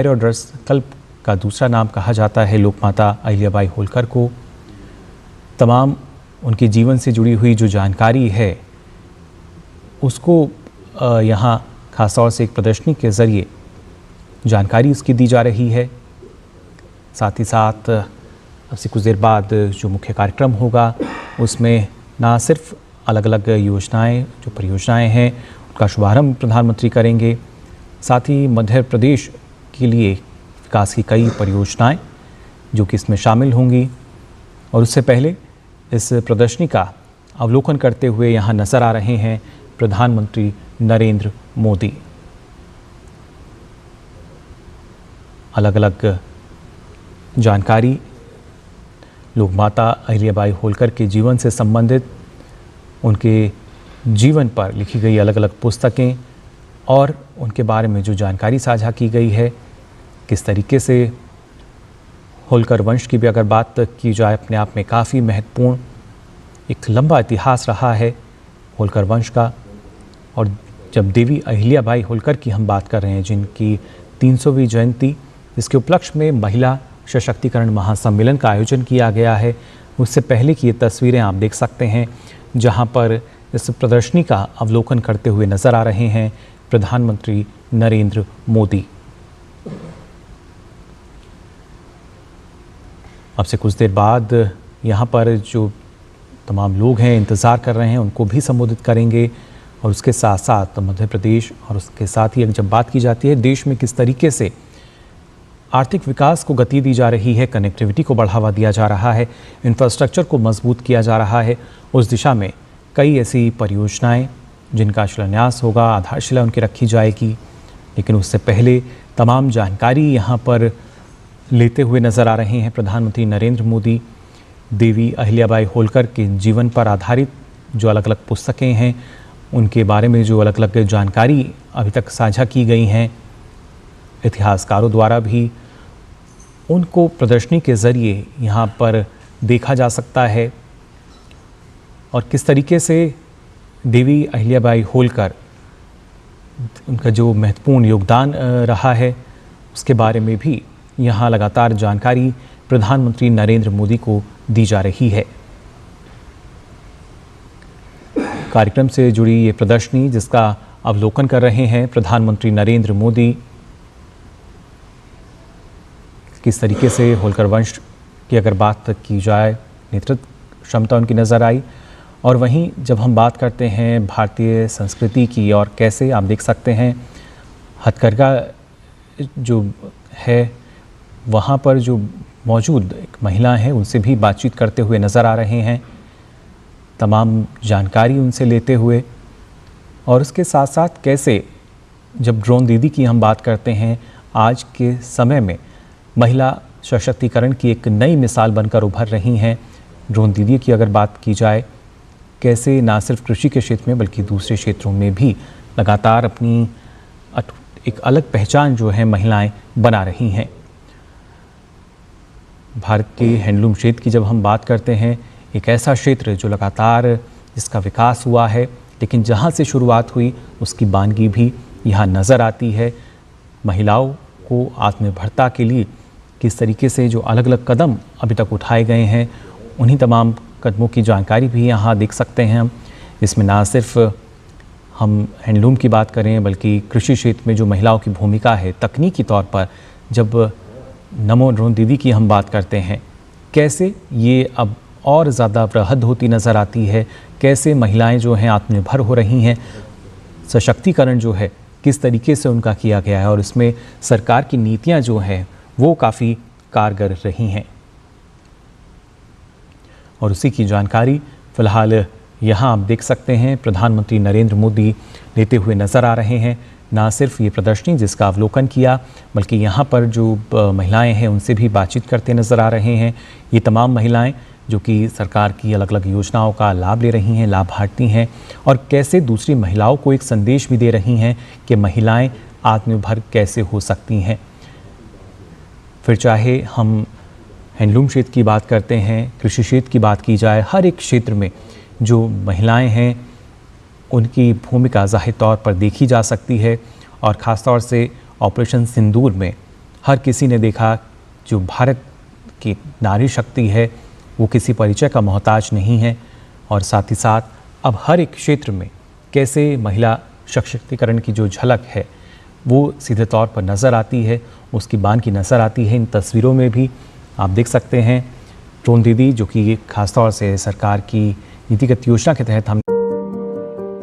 और संकल्प का दूसरा नाम कहा जाता है लोकमाता अहिल्याबाई होलकर को। तमाम उनके जीवन से जुड़ी हुई जो जानकारी है उसको यहाँ खासतौर से एक प्रदर्शनी के ज़रिए जानकारी उसकी दी जा रही है। साथ ही साथ अब से कुछ देर बाद जो मुख्य कार्यक्रम होगा उसमें ना सिर्फ अलग अलग योजनाएं, जो परियोजनाएं हैं उनका शुभारंभ प्रधानमंत्री करेंगे, साथ ही मध्य प्रदेश के लिए विकास की कई परियोजनाएं जो कि इसमें शामिल होंगी। और उससे पहले इस प्रदर्शनी का अवलोकन करते हुए यहाँ नजर आ रहे हैं प्रधानमंत्री नरेंद्र मोदी। अलग अलग जानकारी लोकमाता अहिल्याबाई होलकर के जीवन से संबंधित, उनके जीवन पर लिखी गई अलग अलग पुस्तकें और उनके बारे में जो जानकारी साझा की गई है, किस तरीके से होलकर वंश की भी अगर बात की जाए अपने आप में काफ़ी महत्वपूर्ण एक लंबा इतिहास रहा है होलकर वंश का। और जब देवी अहिल्याबाई होलकर की हम बात कर रहे हैं जिनकी 300वीं जयंती, इसके उपलक्ष्य में महिला सशक्तिकरण महासम्मेलन का आयोजन किया गया है, उससे पहले की ये तस्वीरें आप देख सकते हैं जहां पर इस प्रदर्शनी का अवलोकन करते हुए नजर आ रहे हैं प्रधानमंत्री नरेंद्र मोदी। अब से कुछ देर बाद यहाँ पर जो तमाम लोग हैं इंतज़ार कर रहे हैं उनको भी संबोधित करेंगे। और उसके साथ साथ मध्य प्रदेश और उसके साथ ही जब बात की जाती है देश में किस तरीके से आर्थिक विकास को गति दी जा रही है, कनेक्टिविटी को बढ़ावा दिया जा रहा है, इंफ्रास्ट्रक्चर को मजबूत किया जा रहा है, उस दिशा में कई ऐसी परियोजनाएं जिनका शिलान्यास होगा, आधारशिला उनकी रखी जाएगी। लेकिन उससे पहले तमाम जानकारी यहाँ पर लेते हुए नज़र आ रहे हैं प्रधानमंत्री नरेंद्र मोदी। देवी अहिल्याबाई होलकर के जीवन पर आधारित जो अलग अलग पुस्तकें हैं उनके बारे में जो अलग अलग जानकारी अभी तक साझा की गई हैं इतिहासकारों द्वारा भी, उनको प्रदर्शनी के ज़रिए यहाँ पर देखा जा सकता है। और किस तरीके से देवी अहिल्याबाई होलकर, उनका जो महत्वपूर्ण योगदान रहा है उसके बारे में भी यहाँ लगातार जानकारी प्रधानमंत्री नरेंद्र मोदी को दी जा रही है। कार्यक्रम से जुड़ी ये प्रदर्शनी जिसका अवलोकन कर रहे हैं प्रधानमंत्री नरेंद्र मोदी, किस तरीके से होलकर वंश की अगर बात की जाए नेतृत्व क्षमता उनकी नज़र आई। और वहीं जब हम बात करते हैं भारतीय संस्कृति की और कैसे आप देख सकते हैं हथकरघा जो है वहाँ पर जो मौजूद एक महिला हैं उनसे भी बातचीत करते हुए नज़र आ रहे हैं, तमाम जानकारी उनसे लेते हुए। और उसके साथ साथ कैसे जब ड्रोन दीदी की हम बात करते हैं आज के समय में महिला सशक्तिकरण की एक नई मिसाल बनकर उभर रही हैं। ड्रोन दीदी की अगर बात की जाए कैसे ना सिर्फ कृषि के क्षेत्र में बल्कि दूसरे क्षेत्रों में भी लगातार अपनी एक अलग पहचान जो है महिलाएं बना रही हैं। भारत के हैंडलूम क्षेत्र की जब हम बात करते हैं, एक ऐसा क्षेत्र जो लगातार जिसका विकास हुआ है लेकिन जहां से शुरुआत हुई उसकी बानगी भी यहाँ नज़र आती है। महिलाओं को आत्मनिर्भरता के लिए किस तरीके से जो अलग अलग कदम अभी तक उठाए गए हैं उन्हीं तमाम कदमों की जानकारी भी यहाँ देख सकते हैं हम। इसमें ना सिर्फ हम हैंडलूम की बात करें बल्कि कृषि क्षेत्र में जो महिलाओं की भूमिका है तकनीकी तौर पर, जब नमो ड्रोन दीदी की हम बात करते हैं कैसे ये अब और ज़्यादा वृहद होती नज़र आती है, कैसे महिलाएं जो हैं आत्मनिर्भर हो रही हैं, सशक्तिकरण जो है किस तरीके से उनका किया गया है और इसमें सरकार की नीतियां जो हैं वो काफ़ी कारगर रही हैं। और उसी की जानकारी फ़िलहाल यहाँ आप देख सकते हैं प्रधानमंत्री नरेंद्र मोदी लेते हुए नज़र आ रहे हैं। ना सिर्फ ये प्रदर्शनी जिसका अवलोकन किया बल्कि यहाँ पर जो महिलाएं हैं उनसे भी बातचीत करते नज़र आ रहे हैं। ये तमाम महिलाएं जो कि सरकार की अलग अलग योजनाओं का लाभ ले रही हैं, लाभार्थी हैं और कैसे दूसरी महिलाओं को एक संदेश भी दे रही हैं कि महिलाएं आत्मनिर्भर कैसे हो सकती हैं। फिर चाहे हम हैंडलूम क्षेत्र की बात करते हैं, कृषि क्षेत्र की बात की जाए, हर एक क्षेत्र में जो महिलाएं हैं उनकी भूमिका ज़ाहिर तौर पर देखी जा सकती है। और ख़ास तौर से ऑपरेशन सिंदूर में हर किसी ने देखा जो भारत की नारी शक्ति है वो किसी परिचय का मोहताज नहीं है, और साथ ही साथ अब हर एक क्षेत्र में कैसे महिला सशक्तिकरण की जो झलक है वो सीधे तौर पर नज़र आती है, उसकी बान की नज़र आती है। इन तस्वीरों में भी आप देख सकते हैं ड्रोन दीदी, जो कि खासतौर से सरकार की नीतिगत योजना के तहत हम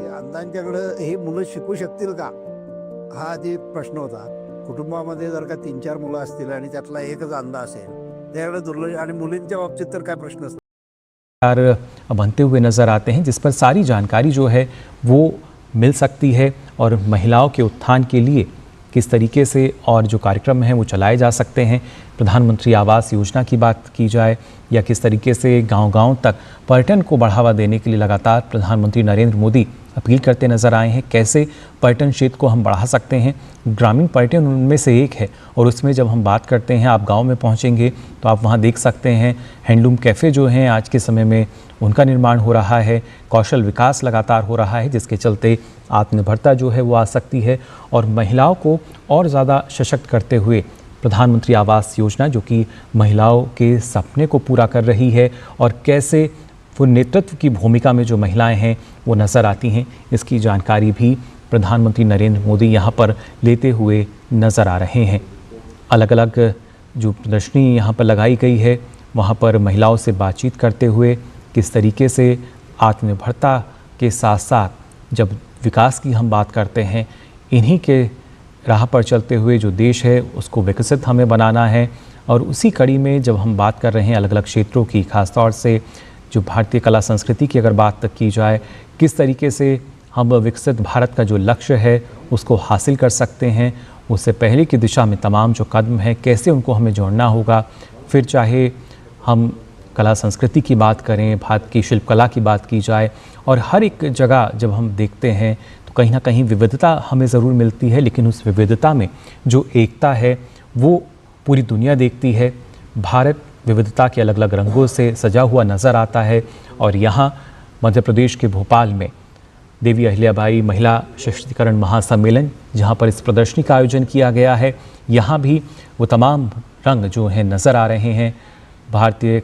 अण्णांच्याकडे हे मुलं शिकू शकतील का हा आधी प्रश्न होता। कुटुंबामध्ये जर का 3-4 मुलं असतील आणि त्यातला एकच अंधा असेल त्याकडे दुर्लक्ष, आणि मुलींच्या बाबतीत तर काय प्रश्नच नाही। बनते हुए नज़र आते हैं, जिस पर सारी जानकारी जो है वो मिल सकती है, और महिलाओं के उत्थान के लिए किस तरीके से और जो कार्यक्रम हैं वो चलाए जा सकते हैं। प्रधानमंत्री आवास योजना की बात की जाए या किस तरीके से गांव-गांव तक पर्यटन को बढ़ावा देने के लिए लगातार प्रधानमंत्री नरेंद्र मोदी अपील करते नज़र आए हैं, कैसे पर्यटन क्षेत्र को हम बढ़ा सकते हैं। ग्रामीण पर्यटन उनमें से एक है, और उसमें जब हम बात करते हैं, आप गांव में पहुंचेंगे तो आप वहां देख सकते हैं हैंडलूम कैफ़े जो हैं आज के समय में उनका निर्माण हो रहा है, कौशल विकास लगातार हो रहा है, जिसके चलते आत्मनिर्भरता जो है वो आ सकती है, और महिलाओं को और ज़्यादा सशक्त करते हुए प्रधानमंत्री आवास योजना जो कि महिलाओं के सपने को पूरा कर रही है, और कैसे वो नेतृत्व की भूमिका में जो महिलाएं हैं वो नज़र आती हैं, इसकी जानकारी भी प्रधानमंत्री नरेंद्र मोदी यहाँ पर लेते हुए नज़र आ रहे हैं। अलग अलग जो प्रदर्शनी यहाँ पर लगाई गई है वहाँ पर महिलाओं से बातचीत करते हुए किस तरीके से आत्मनिर्भरता के साथ साथ जब विकास की हम बात करते हैं, इन्हीं के राह पर चलते हुए जो देश है उसको विकसित हमें बनाना है, और उसी कड़ी में जब हम बात कर रहे हैं अलग अलग क्षेत्रों की, खासतौर से जो भारतीय कला संस्कृति की अगर बात की जाए, किस तरीके से हम विकसित भारत का जो लक्ष्य है उसको हासिल कर सकते हैं, उससे पहले की दिशा में तमाम जो कदम हैं कैसे उनको हमें जोड़ना होगा। फिर चाहे हम कला संस्कृति की बात करें, भारत की शिल्पकला की बात की जाए, और हर एक जगह जब हम देखते हैं तो कहीं ना कहीं विविधता हमें ज़रूर मिलती है, लेकिन उस विविधता में जो एकता है वो पूरी दुनिया देखती है। भारत विविधता के अलग अलग रंगों से सजा हुआ नज़र आता है, और यहाँ मध्य प्रदेश के भोपाल में देवी अहिल्याबाई महिला सशक्तिकरण महासम्मेलन, जहाँ पर इस प्रदर्शनी का आयोजन किया गया है, यहाँ भी वो तमाम रंग जो हैं नज़र आ रहे हैं। भारतीय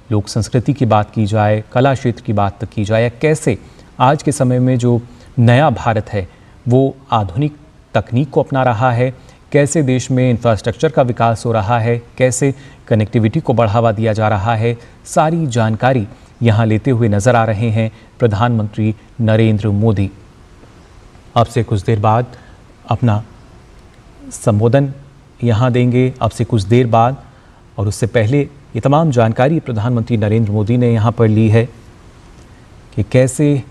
लोक संस्कृति की बात की जाए, कला क्षेत्र की बात की जाए, या कैसे आज के समय में जो नया भारत है वो आधुनिक तकनीक को अपना रहा है, कैसे देश में इंफ्रास्ट्रक्चर का विकास हो रहा है, कैसे कनेक्टिविटी को बढ़ावा दिया जा रहा है, सारी जानकारी यहाँ लेते हुए नज़र आ रहे हैं प्रधानमंत्री नरेंद्र मोदी। अब से कुछ देर बाद अपना संबोधन यहाँ देंगे, अब से कुछ देर बाद, और उससे पहले ये तमाम जानकारी प्रधानमंत्री नरेंद्र मोदी ने यहाँ पर ली है कि कैसे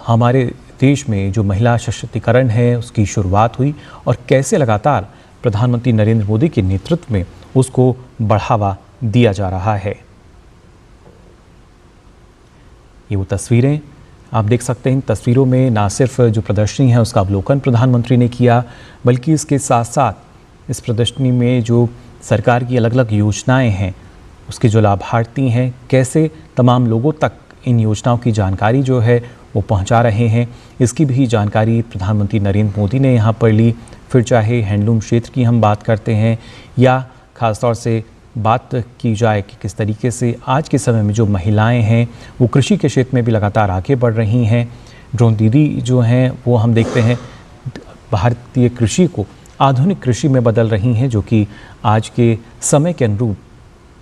हमारे देश में जो महिला सशक्तिकरण है उसकी शुरुआत हुई, और कैसे लगातार प्रधानमंत्री नरेंद्र मोदी के नेतृत्व में उसको बढ़ावा दिया जा रहा है। ये वो तस्वीरें आप देख सकते हैं। इन तस्वीरों में ना सिर्फ जो प्रदर्शनी है उसका अवलोकन प्रधानमंत्री ने किया, बल्कि इसके साथ साथ इस प्रदर्शनी में जो सरकार की अलग अलग योजनाएं हैं उसके जो लाभार्थी हैं कैसे तमाम लोगों तक इन योजनाओं की जानकारी जो है वो पहुंचा रहे हैं, इसकी भी जानकारी प्रधानमंत्री नरेंद्र मोदी ने यहाँ पर ली। फिर चाहे हैंडलूम क्षेत्र की हम बात करते हैं या ख़ासतौर से बात की जाए कि किस तरीके से आज के समय में जो महिलाएं हैं वो कृषि के क्षेत्र में भी लगातार आगे बढ़ रही हैं। ड्रोन दीदी जो हैं वो हम देखते हैं भारतीय कृषि को आधुनिक कृषि में बदल रही हैं, जो कि आज के समय के अनुरूप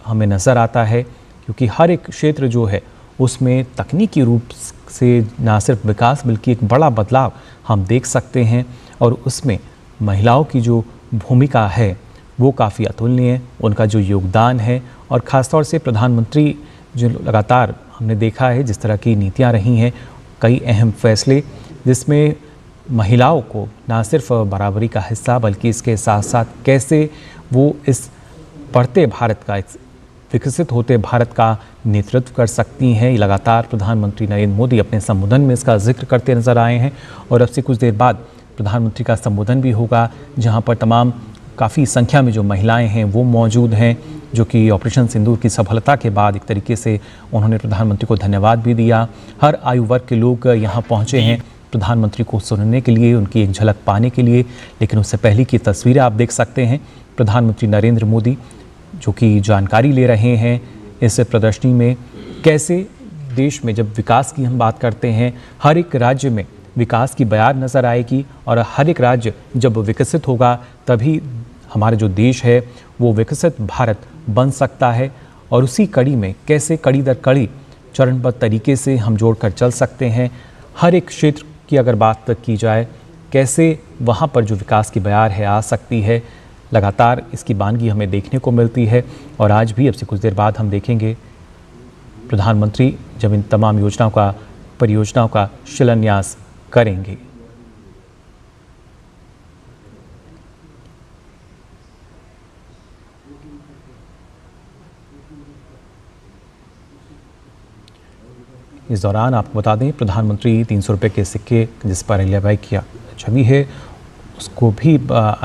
हमें नज़र आता है, क्योंकि हर एक क्षेत्र जो है उसमें तकनीकी रूप से ना सिर्फ विकास बल्कि एक बड़ा बदलाव हम देख सकते हैं, और उसमें महिलाओं की जो भूमिका है वो काफ़ी अतुलनीय, उनका जो योगदान है, और ख़ासतौर से प्रधानमंत्री जो लगातार हमने देखा है जिस तरह की नीतियां रही हैं, कई अहम फैसले जिसमें महिलाओं को ना सिर्फ बराबरी का हिस्सा बल्कि इसके साथ साथ कैसे वो इस बढ़ते भारत का, विकसित होते भारत का नेतृत्व कर सकती हैं, लगातार प्रधानमंत्री नरेंद्र मोदी अपने संबोधन में इसका जिक्र करते नजर आए हैं। और अब से कुछ देर बाद प्रधानमंत्री का संबोधन भी होगा, जहां पर तमाम काफ़ी संख्या में जो महिलाएं हैं वो मौजूद हैं, जो कि ऑपरेशन सिंदूर की सफलता के बाद एक तरीके से उन्होंने प्रधानमंत्री को धन्यवाद भी दिया। हर आयु वर्ग के लोग यहाँ पहुँचे हैं, प्रधानमंत्री को सुनने के लिए, उनकी एक झलक पाने के लिए। लेकिन उससे पहले की तस्वीरें आप देख सकते हैं। प्रधानमंत्री नरेंद्र मोदी जो कि जानकारी ले रहे हैं इस प्रदर्शनी में, कैसे देश में जब विकास की हम बात करते हैं, हर एक राज्य में विकास की बयार नज़र आएगी और हर एक राज्य जब विकसित होगा तभी हमारा जो देश है वो विकसित भारत बन सकता है। और उसी कड़ी में कैसे कड़ी दर कड़ी चरणबद्ध तरीके से हम जोड़कर चल सकते हैं। हर एक क्षेत्र की अगर बात की जाए, कैसे वहाँ पर जो विकास की बयार है आ सकती है, लगातार इसकी बानगी हमें देखने को मिलती है। और आज भी अब से कुछ देर बाद हम देखेंगे प्रधानमंत्री जब इन तमाम परियोजनाओं का शिलान्यास करेंगे। इस दौरान आपको बता दें, प्रधानमंत्री 300 रुपये के सिक्के जिस पर अहिल्याबाई की छवि है उसको भी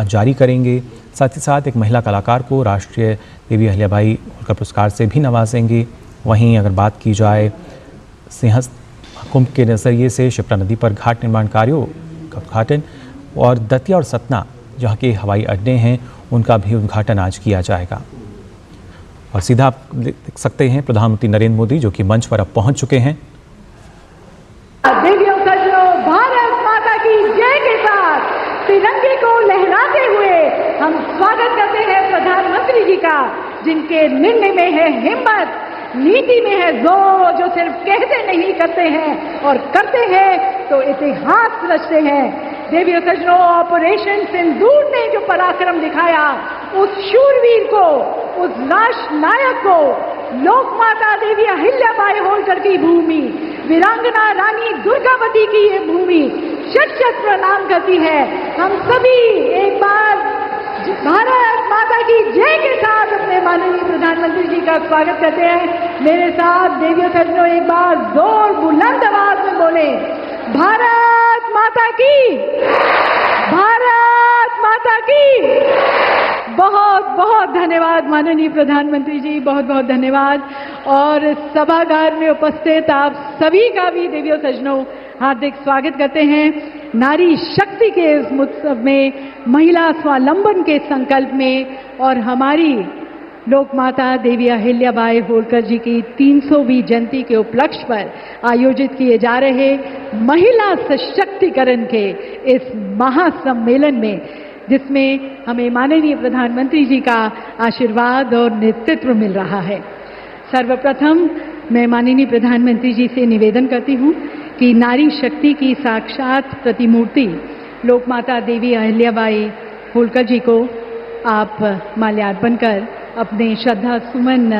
जारी करेंगे। साथ ही साथ एक महिला कलाकार को राष्ट्रीय देवी अहिल्याबाई होलकर पुरस्कार से भी नवाजेंगे। वहीं अगर बात की जाए सिंहस्थ कुंभ के नज़रिए से शिप्रा नदी पर घाट निर्माण कार्यों का उद्घाटन, और दतिया और सतना जहाँ के हवाई अड्डे हैं उनका भी उद्घाटन आज किया जाएगा। और सीधा आप देख सकते हैं प्रधानमंत्री नरेंद्र मोदी जो कि मंच पर अब पहुंच चुके हैं। देवियों सज्जनों, भारत माता की जय के साथ तिरंगे को लहराते हुए हम स्वागत करते हैं प्रधानमंत्री जी का, जिनके निर्णय में है हिम्मत, नीति में है जोर, जो सिर्फ कहते नहीं करते हैं और करते हैं तो इतिहास रचते हैं। देवियों सज्जनों, ऑपरेशन सिंदूर ने जो पराक्रम दिखाया, उस शूरवीर को, उस राष्ट्र नायक को लोक माता देवी अहिल्याबाई होलकर की भूमि, वीरांगना रानी दुर्गावती की ये भूमि शत शत प्रणाम करती है। हम सभी एक बार भारत माता की जय के साथ अपने माननीय प्रधानमंत्री जी का स्वागत करते हैं। मेरे साथ देवियों सज्जनों एक बार जोर बुलंद आवाज में बोले, भारत माता की, भारत माता की। बहुत बहुत धन्यवाद माननीय प्रधानमंत्री जी, बहुत बहुत धन्यवाद। और सभागार में उपस्थित आप सभी का भी देवियों सज्जनों हार्दिक स्वागत करते हैं। नारी शक्ति के इस उत्सव में, महिला स्वावलंबन के संकल्प में और हमारी लोक माता देवी अहिल्याबाई होलकर जी की 300वीं जयंती के उपलक्ष्य पर आयोजित किए जा रहे महिला सशक्तिकरण के इस महासम्मेलन में, जिसमें हमें माननीय प्रधानमंत्री जी का आशीर्वाद और नेतृत्व मिल रहा है। सर्वप्रथम मैं माननीय प्रधानमंत्री जी से निवेदन करती हूँ कि नारी शक्ति की साक्षात प्रतिमूर्ति लोक माता देवी अहिल्याबाई होलकर जी को आप माल्यार्पण कर अपने श्रद्धा सुमन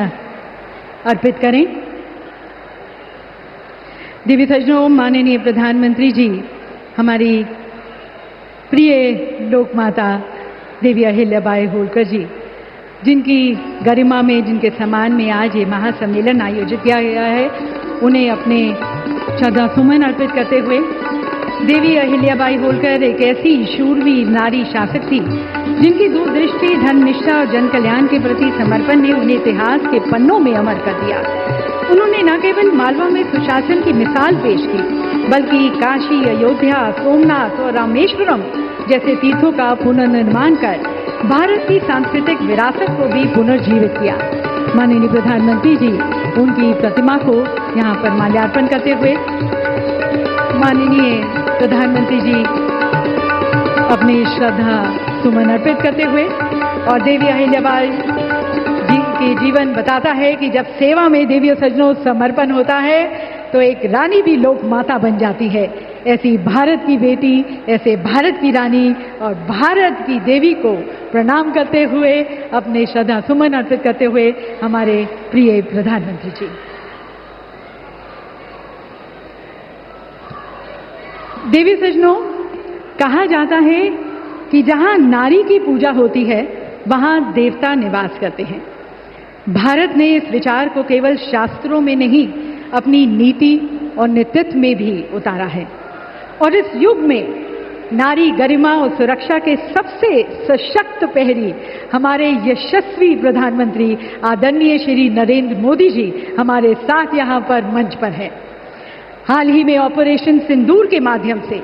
अर्पित करें। देवी सज्जनों, माननीय प्रधानमंत्री जी हमारी प्रिय लोक माता देवी अहिल्याबाई होलकर जी, जिनकी गरिमा में, जिनके सम्मान में आज ये महासम्मेलन आयोजित किया गया है, उन्हें अपने श्रद्धा सुमन अर्पित करते हुए, देवी अहिल्याबाई होलकर एक ऐसी शूरवीर नारी शासक थी जिनकी दूरदृष्टि, धर्मनिष्ठा और जन कल्याण के प्रति समर्पण ने उन्हें इतिहास के पन्नों में अमर कर दिया। उन्होंने न केवल मालवा में सुशासन की मिसाल पेश की, बल्कि काशी, अयोध्या, सोमनाथ और रामेश्वरम जैसे तीर्थों का पुनर्निर्माण कर भारत की सांस्कृतिक विरासत को भी पुनर्जीवित किया। माननीय प्रधानमंत्री जी उनकी प्रतिमा को यहाँ पर माल्यार्पण करते हुए, माननीय प्रधानमंत्री जी अपनी श्रद्धा सुमन अर्पित करते हुए, और देवी अहिल्याबाई जी की जीवन बताता है कि जब सेवा में देवियों सज्जनों समर्पण होता है तो एक रानी भी लोक माता बन जाती है। ऐसी भारत की बेटी, ऐसे भारत की रानी और भारत की देवी को प्रणाम करते हुए, अपने श्रद्धा सुमन अर्पित करते हुए हमारे प्रिय प्रधानमंत्री जी। देवी सज्जनों, कहा जाता है कि जहां नारी की पूजा होती है वहां देवता निवास करते हैं। भारत ने इस विचार को केवल शास्त्रों में नहीं, अपनी नीति और नेतृत्व में भी उतारा है। और इस युग में नारी गरिमा और सुरक्षा के सबसे सशक्त प्रहरी हमारे यशस्वी प्रधानमंत्री आदरणीय श्री नरेंद्र मोदी जी हमारे साथ यहाँ पर मंच पर है। हाल ही में ऑपरेशन सिंदूर के माध्यम से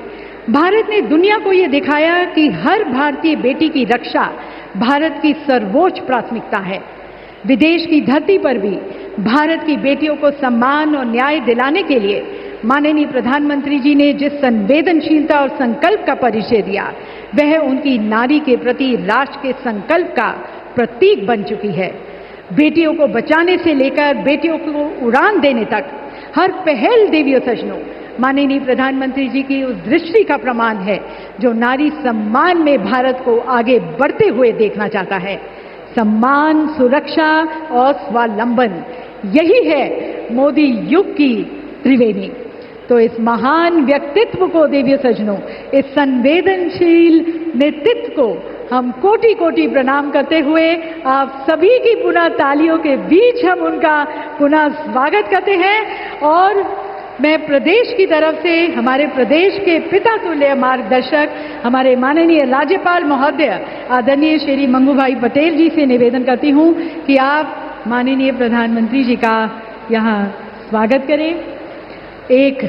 भारत ने दुनिया को ये दिखाया कि हर भारतीय बेटी की रक्षा भारत की सर्वोच्च प्राथमिकता है। विदेश की धरती पर भी भारत की बेटियों को सम्मान और न्याय दिलाने के लिए माननीय प्रधानमंत्री जी ने जिस संवेदनशीलता और संकल्प का परिचय दिया, वह उनकी नारी के प्रति राष्ट्र के संकल्प का प्रतीक बन चुकी है। बेटियों को बचाने से लेकर बेटियों को उड़ान देने तक हर पहल देवियों सज्जनों माननीय प्रधानमंत्री जी की उस दृष्टि का प्रमाण है जो नारी सम्मान में भारत को आगे बढ़ते हुए देखना चाहता है। सम्मान, सुरक्षा और स्वावलंबन, यही है मोदी युग की त्रिवेणी। तो इस महान व्यक्तित्व को देवियों सज्जनों, इस संवेदनशील नेतृत्व को हम कोटि कोटि प्रणाम करते हुए आप सभी की पुनः तालियों के बीच हम उनका पुनः स्वागत करते हैं। और मैं प्रदेश की तरफ से हमारे प्रदेश के पिता तुल्य मार्गदर्शक हमारे माननीय राज्यपाल महोदय आदरणीय श्री मंगू भाई पटेल जी से निवेदन करती हूं कि आप माननीय प्रधानमंत्री जी का यहाँ स्वागत करें। एक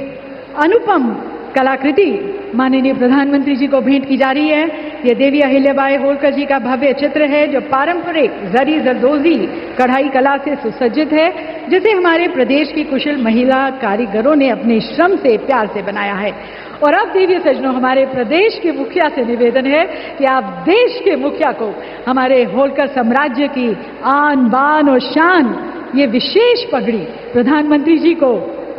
अनुपम कलाकृति माननीय प्रधानमंत्री जी को भेंट की जा रही है। ये देवी अहिल्याबाई होलकर जी का भव्य चित्र है जो पारंपरिक जरी जरदोजी कढ़ाई कला से सुसज्जित है, जिसे हमारे प्रदेश की कुशल महिला कारीगरों ने अपने श्रम से प्यार से बनाया है। और अब देवी सज्जनों, हमारे प्रदेश के मुखिया से निवेदन है कि आप देश के मुखिया को हमारे होलकर साम्राज्य की आन बान और शान ये विशेष पगड़ी प्रधानमंत्री जी को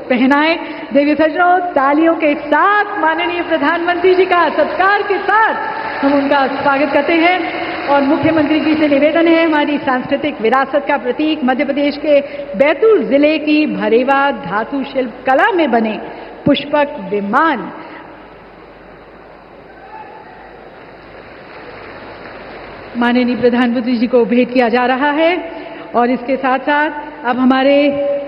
पहनाए। देवी सज्जनों, तालियों के साथ माननीय प्रधानमंत्री जी का सत्कार के साथ हम उनका स्वागत करते हैं। और मुख्यमंत्री जी से निवेदन है, हमारी सांस्कृतिक विरासत का प्रतीक मध्य प्रदेश के बैतूल जिले की भरेवा धातु शिल्प कला में बने पुष्पक विमान माननीय प्रधानमंत्री जी को भेंट किया जा रहा है। और इसके साथ साथ अब हमारे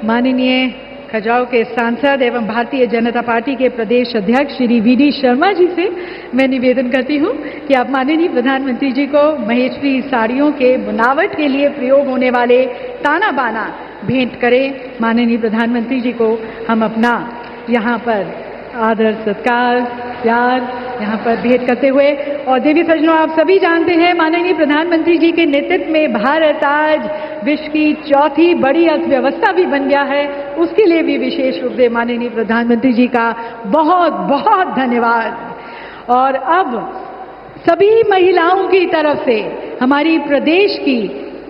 माननीय खजुराहो के सांसद एवं भारतीय जनता पार्टी के प्रदेश अध्यक्ष श्री वी.डी. शर्मा जी से मैं निवेदन करती हूं कि आप माननीय प्रधानमंत्री जी को महेश्वरी साड़ियों के बुनावट के लिए प्रयोग होने वाले ताना बाना भेंट करें। माननीय प्रधानमंत्री जी को हम अपना यहाँ पर आदर, सत्कार, प्यार यहाँ पर भेंट करते हुए। और देवी सज्जनों, आप सभी जानते हैं माननीय प्रधानमंत्री जी के नेतृत्व में भारत आज विश्व की चौथी बड़ी अर्थव्यवस्था भी बन गया है। उसके लिए भी विशेष रूप से माननीय प्रधानमंत्री जी का बहुत बहुत धन्यवाद। और अब सभी महिलाओं की तरफ से हमारी प्रदेश की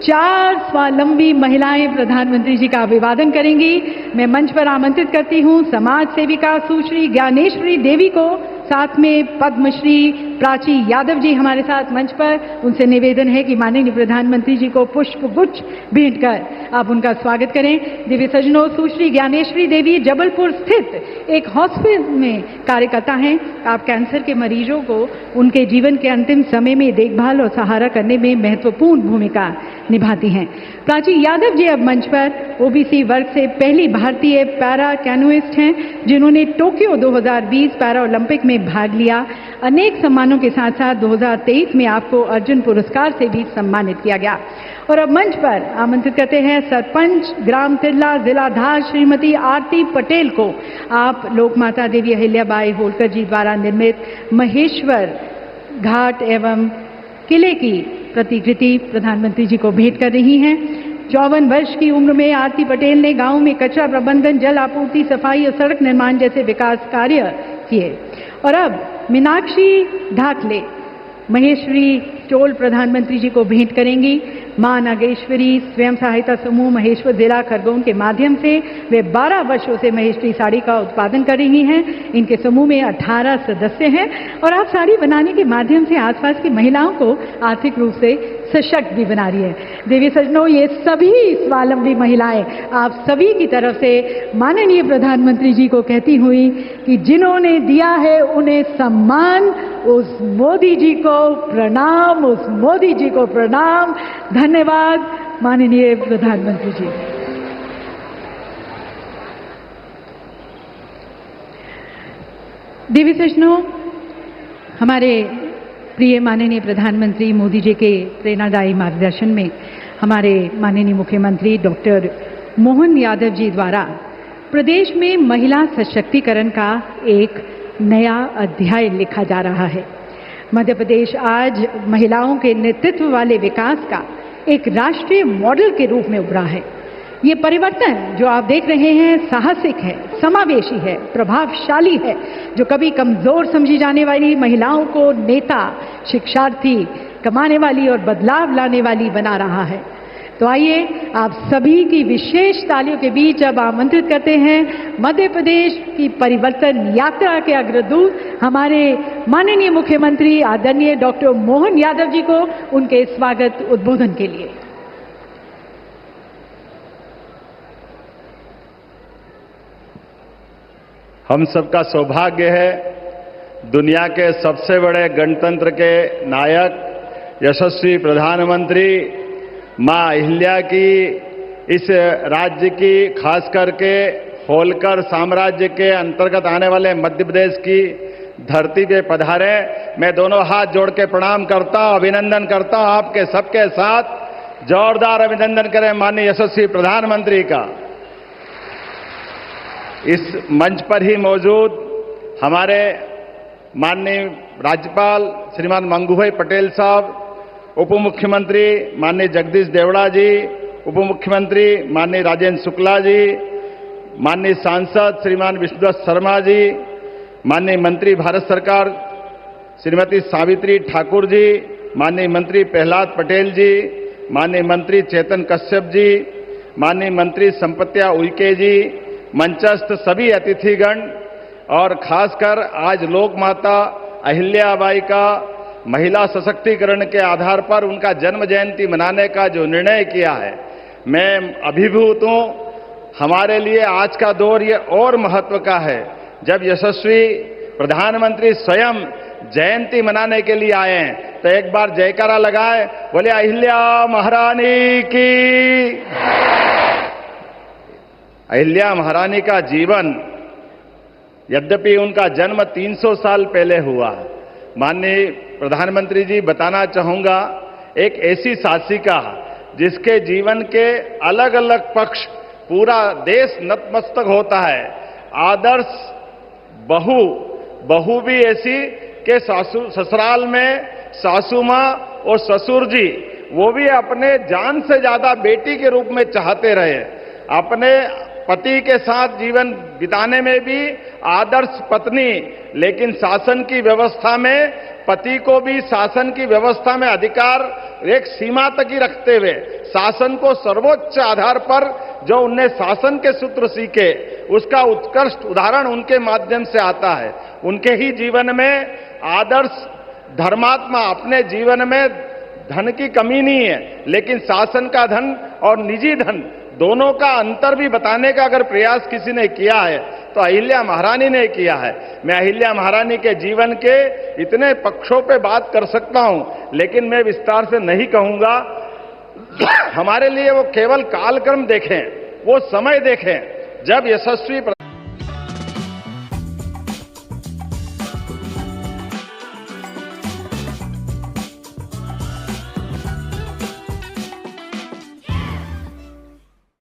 4 स्वावलंबी महिलाएं प्रधानमंत्री जी का अभिवादन करेंगी। मैं मंच पर आमंत्रित करती हूं समाज सेविका सुश्री ज्ञानेश्वरी देवी को, साथ में पद्मश्री प्राची यादव जी हमारे साथ मंच पर। उनसे निवेदन है कि माननीय प्रधानमंत्री जी को पुष्प गुच्छ भेंट कर आप उनका स्वागत करें। देवी सज्जनों, सुश्री ज्ञानेश्वरी देवी जबलपुर स्थित एक हॉस्पिटल में कार्यकर्ता हैं। आप कैंसर के मरीजों को उनके जीवन के अंतिम समय में देखभाल और सहारा करने में महत्वपूर्ण भूमिका निभाती हैं। प्राची यादव जी अब मंच पर ओबीसी वर्ग से पहली भारतीय पैरा कैनोइस्ट हैं जिन्होंने टोक्यो 2020 पैरा ओलंपिक में भाग लिया। अनेक सम्मानों के साथ साथ 2023 में आपको अर्जुन पुरस्कार से भी सम्मानित किया गया। और अब मंच पर आमंत्रित करते हैं सरपंच ग्राम तिरला जिला धार श्रीमती आरती पटेल को। आप लोकमाता देवी अहिल्याबाई होलकर जी द्वारा निर्मित महेश्वर घाट एवं किले की प्रतिकृति प्रधानमंत्री जी को भेंट कर रही हैं। 54 वर्ष की उम्र में आरती पटेल ने गांव में कचरा प्रबंधन, जल आपूर्ति, सफाई और सड़क निर्माण जैसे विकास कार्य किए। और अब मीनाक्षी ढाकले महेश्वरी चोल प्रधानमंत्री जी को भेंट करेंगी। मां नागेश्वरी स्वयं सहायता समूह महेश्वर जिला खरगोन के माध्यम से वे 12 वर्षों से महेश्वरी साड़ी का उत्पादन कर रही हैं। इनके समूह में 18 सदस्य हैं और आप साड़ी बनाने के माध्यम से आसपास की महिलाओं को आर्थिक रूप से सशक्त भी बना रही है। देवी सज्जनों, ये सभी स्वावलंबी महिलाएं आप सभी की तरफ से माननीय प्रधानमंत्री जी को कहती हुई कि जिन्होंने दिया है उन्हें सम्मान, उस मोदी जी को प्रणाम, उस मोदी जी को प्रणाम। धन्यवाद माननीय प्रधानमंत्री जी। देवी सज्जनों, हमारे प्रिय माननीय प्रधानमंत्री मोदी जी के प्रेरणादायी मार्गदर्शन में हमारे माननीय मुख्यमंत्री डॉक्टर मोहन यादव जी द्वारा प्रदेश में महिला सशक्तिकरण का एक नया अध्याय लिखा जा रहा है। मध्य प्रदेश आज महिलाओं के नेतृत्व वाले विकास का एक राष्ट्रीय मॉडल के रूप में उभरा है। ये परिवर्तन जो आप देख रहे हैं साहसिक है, समावेशी है, प्रभावशाली है, जो कभी कमजोर समझी जाने वाली महिलाओं को नेता, शिक्षार्थी, कमाने वाली और बदलाव लाने वाली बना रहा है। तो आइए आप सभी की विशेष तालियों के बीच अब आमंत्रित करते हैं मध्य प्रदेश की परिवर्तन यात्रा के अग्रदूत हमारे माननीय मुख्यमंत्री आदरणीय डॉक्टर मोहन यादव जी को उनके स्वागत उद्बोधन के लिए। हम सबका सौभाग्य है दुनिया के सबसे बड़े गणतंत्र के नायक यशस्वी प्रधानमंत्री मां अहिल्या की इस राज्य की खास करके होलकर साम्राज्य के अंतर्गत आने वाले मध्य प्रदेश की धरती पे पधारे। मैं दोनों हाथ जोड़ के प्रणाम करता हूं, अभिनंदन करता हूं। आपके सबके साथ जोरदार अभिनंदन करें माननीय यशस्वी प्रधानमंत्री का। इस मंच पर ही मौजूद हमारे माननीय राज्यपाल श्रीमान मंगूभाई पटेल साहब, उप मुख्यमंत्री माननीय जगदीश देवड़ा जी, उप मुख्यमंत्री माननीय राजेंद्र शुक्ला जी, माननीय सांसद श्रीमान विष्णुदत्त शर्मा जी, माननीय मंत्री भारत सरकार श्रीमती सावित्री ठाकुर जी, माननीय मंत्री प्रहलाद पटेल जी, माननीय मंत्री चेतन कश्यप जी, माननीय मंत्री संपत्या उइके जी, मंचस्थ सभी अतिथिगण और खासकर आज लोक माता अहिल्याबाई का महिला सशक्तिकरण के आधार पर उनका जन्म जयंती मनाने का जो निर्णय किया है, मैं अभिभूत हूं। हमारे लिए आज का दौर ये और महत्व का है जब यशस्वी प्रधानमंत्री स्वयं जयंती मनाने के लिए आए हैं। तो एक बार जयकारा लगाए, बोले अहिल्या महारानी की। अहिल्या महारानी का जीवन, यद्यपि उनका जन्म 300 साल पहले हुआ, माननीय प्रधानमंत्री जी बताना चाहूंगा, एक ऐसी शासिका जिसके जीवन के अलग अलग पक्ष पूरा देश नतमस्तक होता है। आदर्श बहू भी ऐसी कि ससुराल में सासू मां और ससुर जी वो भी अपने जान से ज्यादा बेटी के रूप में चाहते रहे। अपने पति के साथ जीवन बिताने में भी आदर्श पत्नी, लेकिन शासन की व्यवस्था में पति को भी शासन की व्यवस्था में अधिकार एक सीमा तक ही रखते हुए शासन को सर्वोच्च आधार पर जो उनने शासन के सूत्र सीखे उसका उत्कृष्ट उदाहरण उनके माध्यम से आता है। उनके ही जीवन में आदर्श धर्मात्मा, अपने जीवन में धन की कमी नहीं है, लेकिन शासन का धन और निजी धन दोनों का अंतर भी बताने का अगर प्रयास किसी ने किया है तो अहिल्या महारानी ने किया है। मैं अहिल्या महारानी के जीवन के इतने पक्षों पे बात कर सकता हूं, लेकिन मैं विस्तार से नहीं कहूंगा। हमारे लिए वो केवल कालक्रम देखें, वो समय देखें जब यशस्वी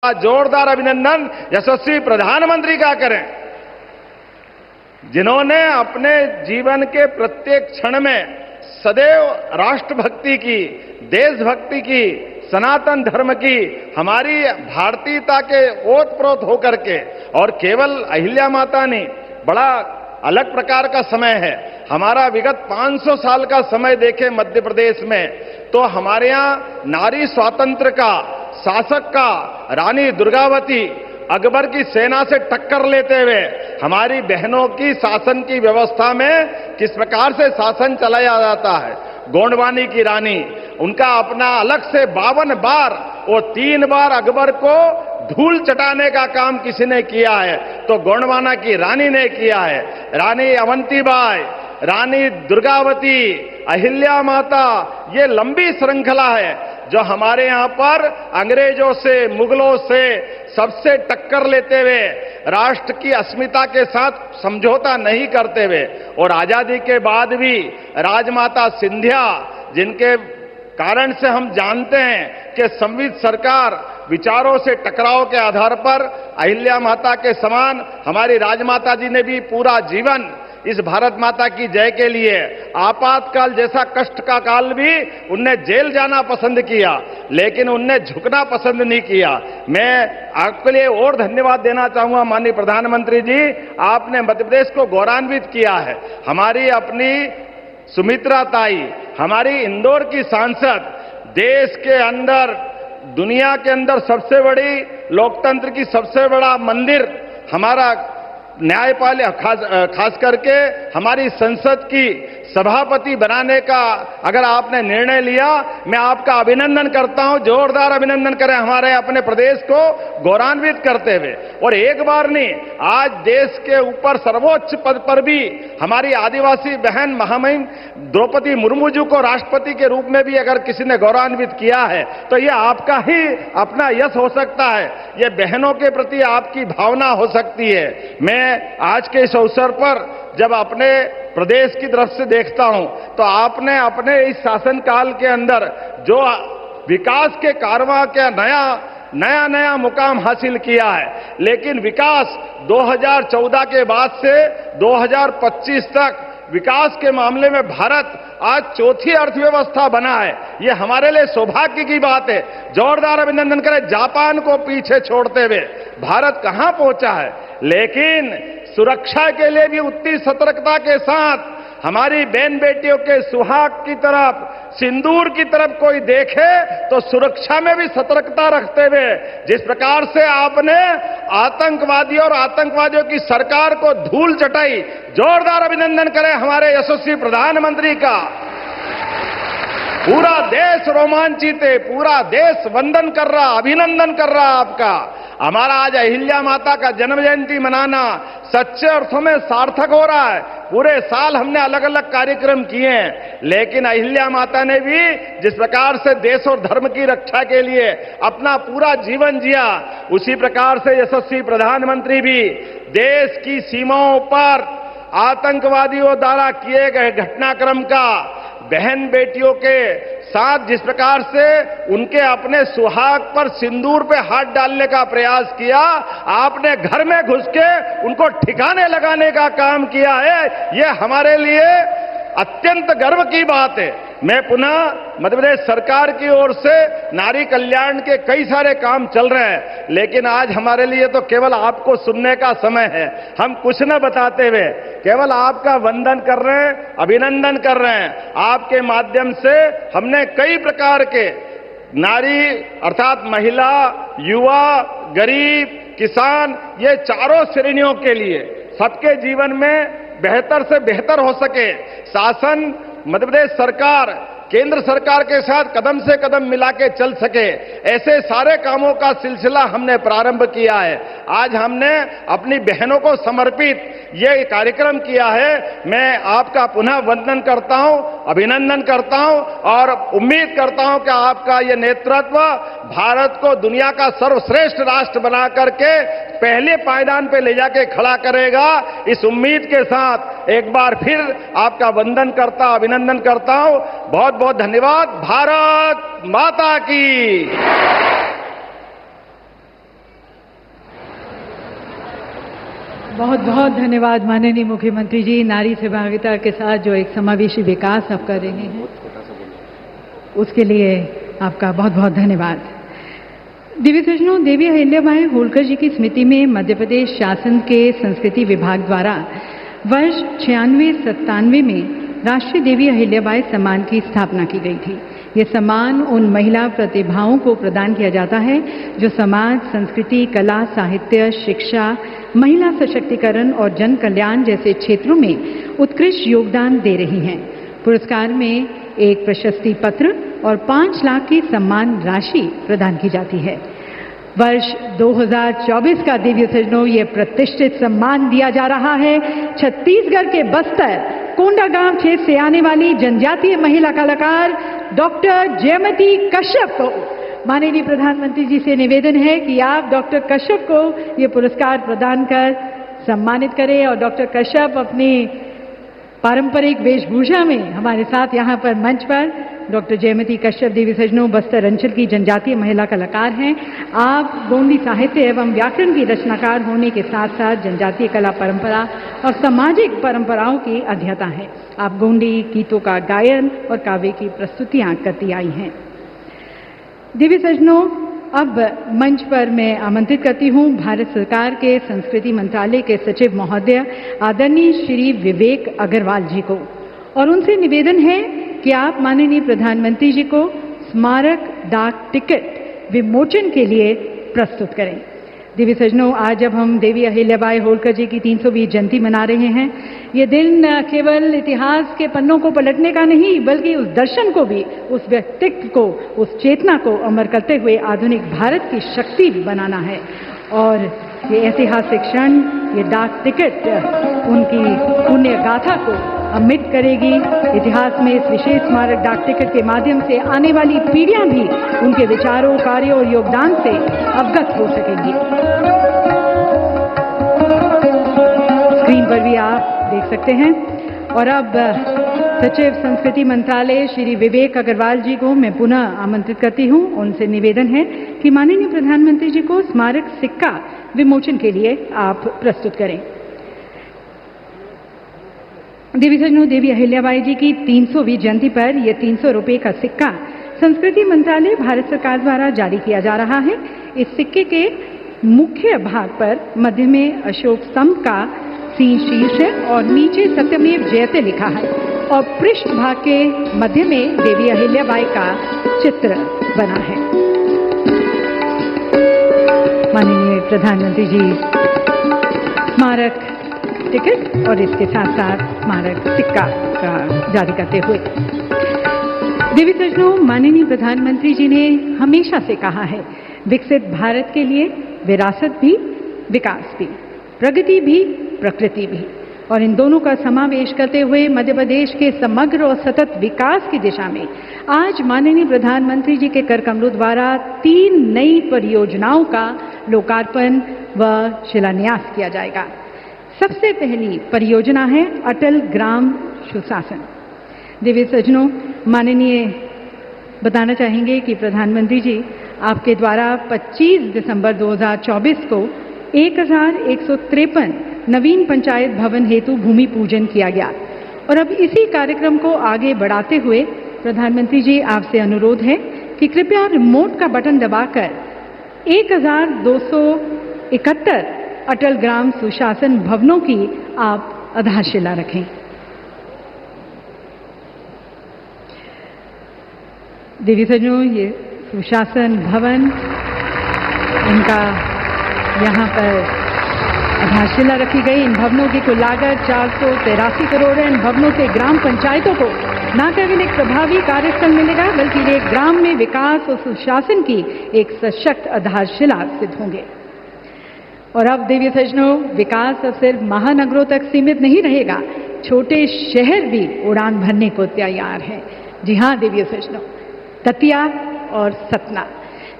जोरदार अभिनंदन यशस्वी प्रधानमंत्री का करें, जिन्होंने अपने जीवन के प्रत्येक क्षण में सदैव राष्ट्रभक्ति की, देशभक्ति की, सनातन धर्म की, हमारी भारतीयता के ओतप्रोत होकर के, और केवल अहिल्या माता नहीं, बड़ा अलग प्रकार का समय है। हमारा विगत 500 साल का समय देखें मध्य प्रदेश में तो हमारे यहाँ नारी स्वातंत्र का, शासक का, रानी दुर्गावती अकबर की सेना से टक्कर लेते हुए हमारी बहनों की शासन की व्यवस्था में किस प्रकार से शासन चलाया जाता है। गोंडवानी की रानी, उनका अपना अलग से 52 बार और 3 बार अकबर को धूल चटाने का काम किसी ने किया है तो गोंडवाना की रानी ने किया है। रानी अवंतीबाई, रानी दुर्गावती, अहिल्या माता, ये लंबी श्रृंखला है जो हमारे यहां पर अंग्रेजों से, मुगलों से सबसे टक्कर लेते हुए राष्ट्र की अस्मिता के साथ समझौता नहीं करते हुए, और आजादी के बाद भी राजमाता सिंधिया, जिनके कारण से हम जानते हैं कि संवित सरकार विचारों से टकराव के आधार पर अहिल्या माता के समान हमारी राजमाता जी ने भी पूरा जीवन इस भारत माता की जय के लिए आपातकाल जैसा कष्ट का काल भी उनने जेल जाना पसंद किया, लेकिन उनने झुकना पसंद नहीं किया। मैं आपके लिए और धन्यवाद देना चाहूंगा माननीय प्रधानमंत्री जी, आपने मध्य प्रदेश को गौरवान्वित किया है। हमारी अपनी सुमित्रा ताई, हमारी इंदौर की सांसद, देश के अंदर दुनिया के अंदर सबसे बड़ी लोकतंत्र की सबसे बड़ा मंदिर हमारा न्यायपालिका खास करके हमारी संसद की सभापति बनाने का अगर आपने निर्णय लिया, मैं आपका अभिनंदन करता हूं। जोरदार अभिनंदन करें हमारे अपने प्रदेश को गौरवान्वित करते हुए। और एक बार नहीं, आज देश के ऊपर सर्वोच्च पद पर भी हमारी आदिवासी बहन महामहिम द्रौपदी मुर्मू जी को राष्ट्रपति के रूप में भी अगर किसी ने गौरवान्वित किया है तो ये आपका ही अपना यश हो सकता है, ये बहनों के प्रति आपकी भावना हो सकती है। मैं आज के इस अवसर पर जब अपने प्रदेश की तरफ से देखता हूं तो आपने अपने इस शासनकाल के अंदर जो विकास के कारवां के नया मुकाम हासिल किया है, लेकिन विकास 2014 के बाद से 2025 तक विकास के मामले में भारत आज चौथी अर्थव्यवस्था बना है। ये हमारे लिए सौभाग्य की बात है। जोरदार अभिनंदन करें। जापान को पीछे छोड़ते हुए भारत कहां पहुंचा है, लेकिन सुरक्षा के लिए भी उतनी सतर्कता के साथ हमारी बहन बेटियों के सुहाग की तरफ, सिंदूर की तरफ कोई देखे तो सुरक्षा में भी सतर्कता रखते हुए जिस प्रकार से आपने आतंकवादियों और आतंकवादियों की सरकार को धूल चटाई, जोरदार अभिनंदन करें हमारे यशस्वी प्रधानमंत्री का। पूरा देश रोमांचित है, पूरा देश वंदन कर रहा, अभिनंदन कर रहा आपका। हमारा आज अहिल्या माता का जन्म जयंती मनाना सच्चे अर्थों में सार्थक हो रहा है। पूरे साल हमने अलग अलग कार्यक्रम किए हैं, लेकिन अहिल्या माता ने भी जिस प्रकार से देश और धर्म की रक्षा के लिए अपना पूरा जीवन जिया, उसी प्रकार से यशस्वी प्रधानमंत्री भी देश की सीमाओं पर आतंकवादियों द्वारा किए गए घटनाक्रम का बहन बेटियों के साथ जिस प्रकार से उनके अपने सुहाग पर सिंदूर पे हाथ डालने का प्रयास किया, आपने घर में घुस के उनको ठिकाने लगाने का काम किया है। ये हमारे लिए अत्यंत गर्व की बात है। मैं पुनः मध्य प्रदेश सरकार की ओर से नारी कल्याण के कई सारे काम चल रहे हैं, लेकिन आज हमारे लिए तो केवल आपको सुनने का समय है। हम कुछ न बताते हुए केवल आपका वंदन कर रहे हैं, अभिनंदन कर रहे हैं। आपके माध्यम से हमने कई प्रकार के नारी अर्थात महिला, युवा, गरीब, किसान, ये चारों श्रेणियों के लिए सबके जीवन में बेहतर से बेहतर हो सके, शासन मध्य प्रदेश सरकार केंद्र सरकार के साथ कदम से कदम मिला के चल सके, ऐसे सारे कामों का सिलसिला हमने प्रारंभ किया है। आज हमने अपनी बहनों को समर्पित ये कार्यक्रम किया है। मैं आपका पुनः वंदन करता हूं, अभिनंदन करता हूं और उम्मीद करता हूं कि आपका ये नेतृत्व भारत को दुनिया का सर्वश्रेष्ठ राष्ट्र बना करके पहले पायदान पे ले जाके खड़ा करेगा। इस उम्मीद के साथ एक बार फिर आपका वंदन करता, अभिनंदन करता हूं। बहुत बहुत धन्यवाद। भारत माता की। बहुत बहुत धन्यवाद माननीय मुख्यमंत्री जी। नारी सहभागिता के साथ जो एक समावेशी विकास आप कर रहे हैं, उसके लिए आपका बहुत बहुत धन्यवाद। दिव्य सज्जनों, देवी अहिल्याबाई होलकर जी की स्मृति में मध्य प्रदेश शासन के संस्कृति विभाग द्वारा वर्ष 96-97 में राष्ट्रीय देवी अहिल्याबाई सम्मान की स्थापना की गई थी। ये सम्मान उन महिला प्रतिभाओं को प्रदान किया जाता है जो समाज, संस्कृति, कला, साहित्य, शिक्षा, महिला सशक्तिकरण और जन कल्याण जैसे क्षेत्रों में उत्कृष्ट योगदान दे रही हैं। पुरस्कार में एक प्रशस्ति पत्र और 5 लाख की सम्मान राशि प्रदान की जाती है। वर्ष 2024 का दिव्य सज्जनों ये प्रतिष्ठित सम्मान दिया जा रहा है छत्तीसगढ़ के बस्तर कोंडागांव क्षेत्र से आने वाली जनजातीय महिला कलाकार डॉक्टर जयमती कश्यप को। माननीय प्रधानमंत्री जी से निवेदन है कि आप डॉक्टर कश्यप को ये पुरस्कार प्रदान कर सम्मानित करें और डॉक्टर कश्यप अपनी पारंपरिक वेशभूषा में हमारे साथ यहाँ पर मंच पर डॉक्टर जयमती कश्यप देवी सजनों बस्तर अंचल की जनजातीय महिला कलाकार हैं। आप गोंडी साहित्य एवं व्याकरण की रचनाकार होने के साथ साथ जनजातीय कला परंपरा और सामाजिक परंपराओं की अध्येता हैं। आप गोंडी गीतों का गायन और काव्य की प्रस्तुतियां करती आई हैं। देवी सजनों, अब मंच पर मैं आमंत्रित करती हूं भारत सरकार के संस्कृति मंत्रालय के सचिव महोदय आदरणीय श्री विवेक अग्रवाल जी को, और उनसे निवेदन है कि आप माननीय प्रधानमंत्री जी को स्मारक डाक टिकट विमोचन के लिए प्रस्तुत करें। देवी सजनों, आज जब हम देवी अहिल्याबाई होलकर जी की 320 जयंती मना रहे हैं, ये दिन केवल इतिहास के पन्नों को पलटने का नहीं, बल्कि उस दर्शन को भी, उस व्यक्तित्व को, उस चेतना को अमर करते हुए आधुनिक भारत की शक्ति बनाना है। और ये ऐतिहासिक क्षण, ये डाक टिकट उनकी पुण्य गाथा को अमिट करेगी। इतिहास में इस विशेष स्मारक डाक टिकट के माध्यम से आने वाली पीढ़ियां भी उनके विचारों, कार्यों और योगदान से अवगत हो सकेंगी। स्क्रीन पर भी आप देख सकते हैं। और अब सचिव संस्कृति मंत्रालय श्री विवेक अग्रवाल जी को मैं पुनः आमंत्रित करती हूं। उनसे निवेदन है कि माननीय प्रधानमंत्री जी को स्मारक सिक्का विमोचन के लिए आप प्रस्तुत करें। देवी सजनों, देवी अहिल्याबाई जी की 300वीं जयंती पर यह 300 रुपये का सिक्का संस्कृति मंत्रालय भारत सरकार द्वारा जारी किया जा रहा है। इस सिक्के के मुख्य भाग पर मध्य में अशोक स्तंभ का शीर्ष है और नीचे सत्यमेव जयते लिखा है, और पृष्ठ भाग के मध्य में देवी अहिल्याबाई का चित्र बना है। माननीय प्रधानमंत्री जी स्मारक टिकट और इसके साथ साथ स्मारक सिक्का का जारी करते हुए, देवी सजनों, माननीय प्रधानमंत्री जी ने हमेशा से कहा है, विकसित भारत के लिए विरासत भी, विकास भी, प्रगति भी, प्रकृति भी, और इन दोनों का समावेश करते हुए मध्य प्रदेश के समग्र और सतत विकास की दिशा में आज माननीय प्रधानमंत्री जी के कर कमलों द्वारा 3 नई परियोजनाओं का लोकार्पण व शिलान्यास किया जाएगा। सबसे पहली परियोजना है अटल ग्राम सुशासन। देवी सज्जनों, माननीय बताना चाहेंगे कि प्रधानमंत्री जी आपके द्वारा 25 दिसंबर 2024 को 1153 नवीन पंचायत भवन हेतु भूमि पूजन किया गया, और अब इसी कार्यक्रम को आगे बढ़ाते हुए प्रधानमंत्री जी आपसे अनुरोध है कि कृपया रिमोट का बटन दबाकर 1271 अटल ग्राम सुशासन भवनों की आप आधारशिला रखें। देवी सज्जनों, ये सुशासन भवन, इनका यहाँ पर आधारशिला रखी गई। इन भवनों की कुल लागत 483 करोड़ है। इन भवनों से ग्राम पंचायतों को न केवल एक प्रभावी कार्यस्थल मिलेगा, बल्कि वे ग्राम में विकास और सुशासन की एक सशक्त आधारशिला सिद्ध होंगे। और अब देवी सज्जनों, विकास अब सिर्फ महानगरों तक सीमित नहीं रहेगा, छोटे शहर भी उड़ान भरने को तैयार हैं। जी हाँ देवी सज्जनों, दतिया और सतना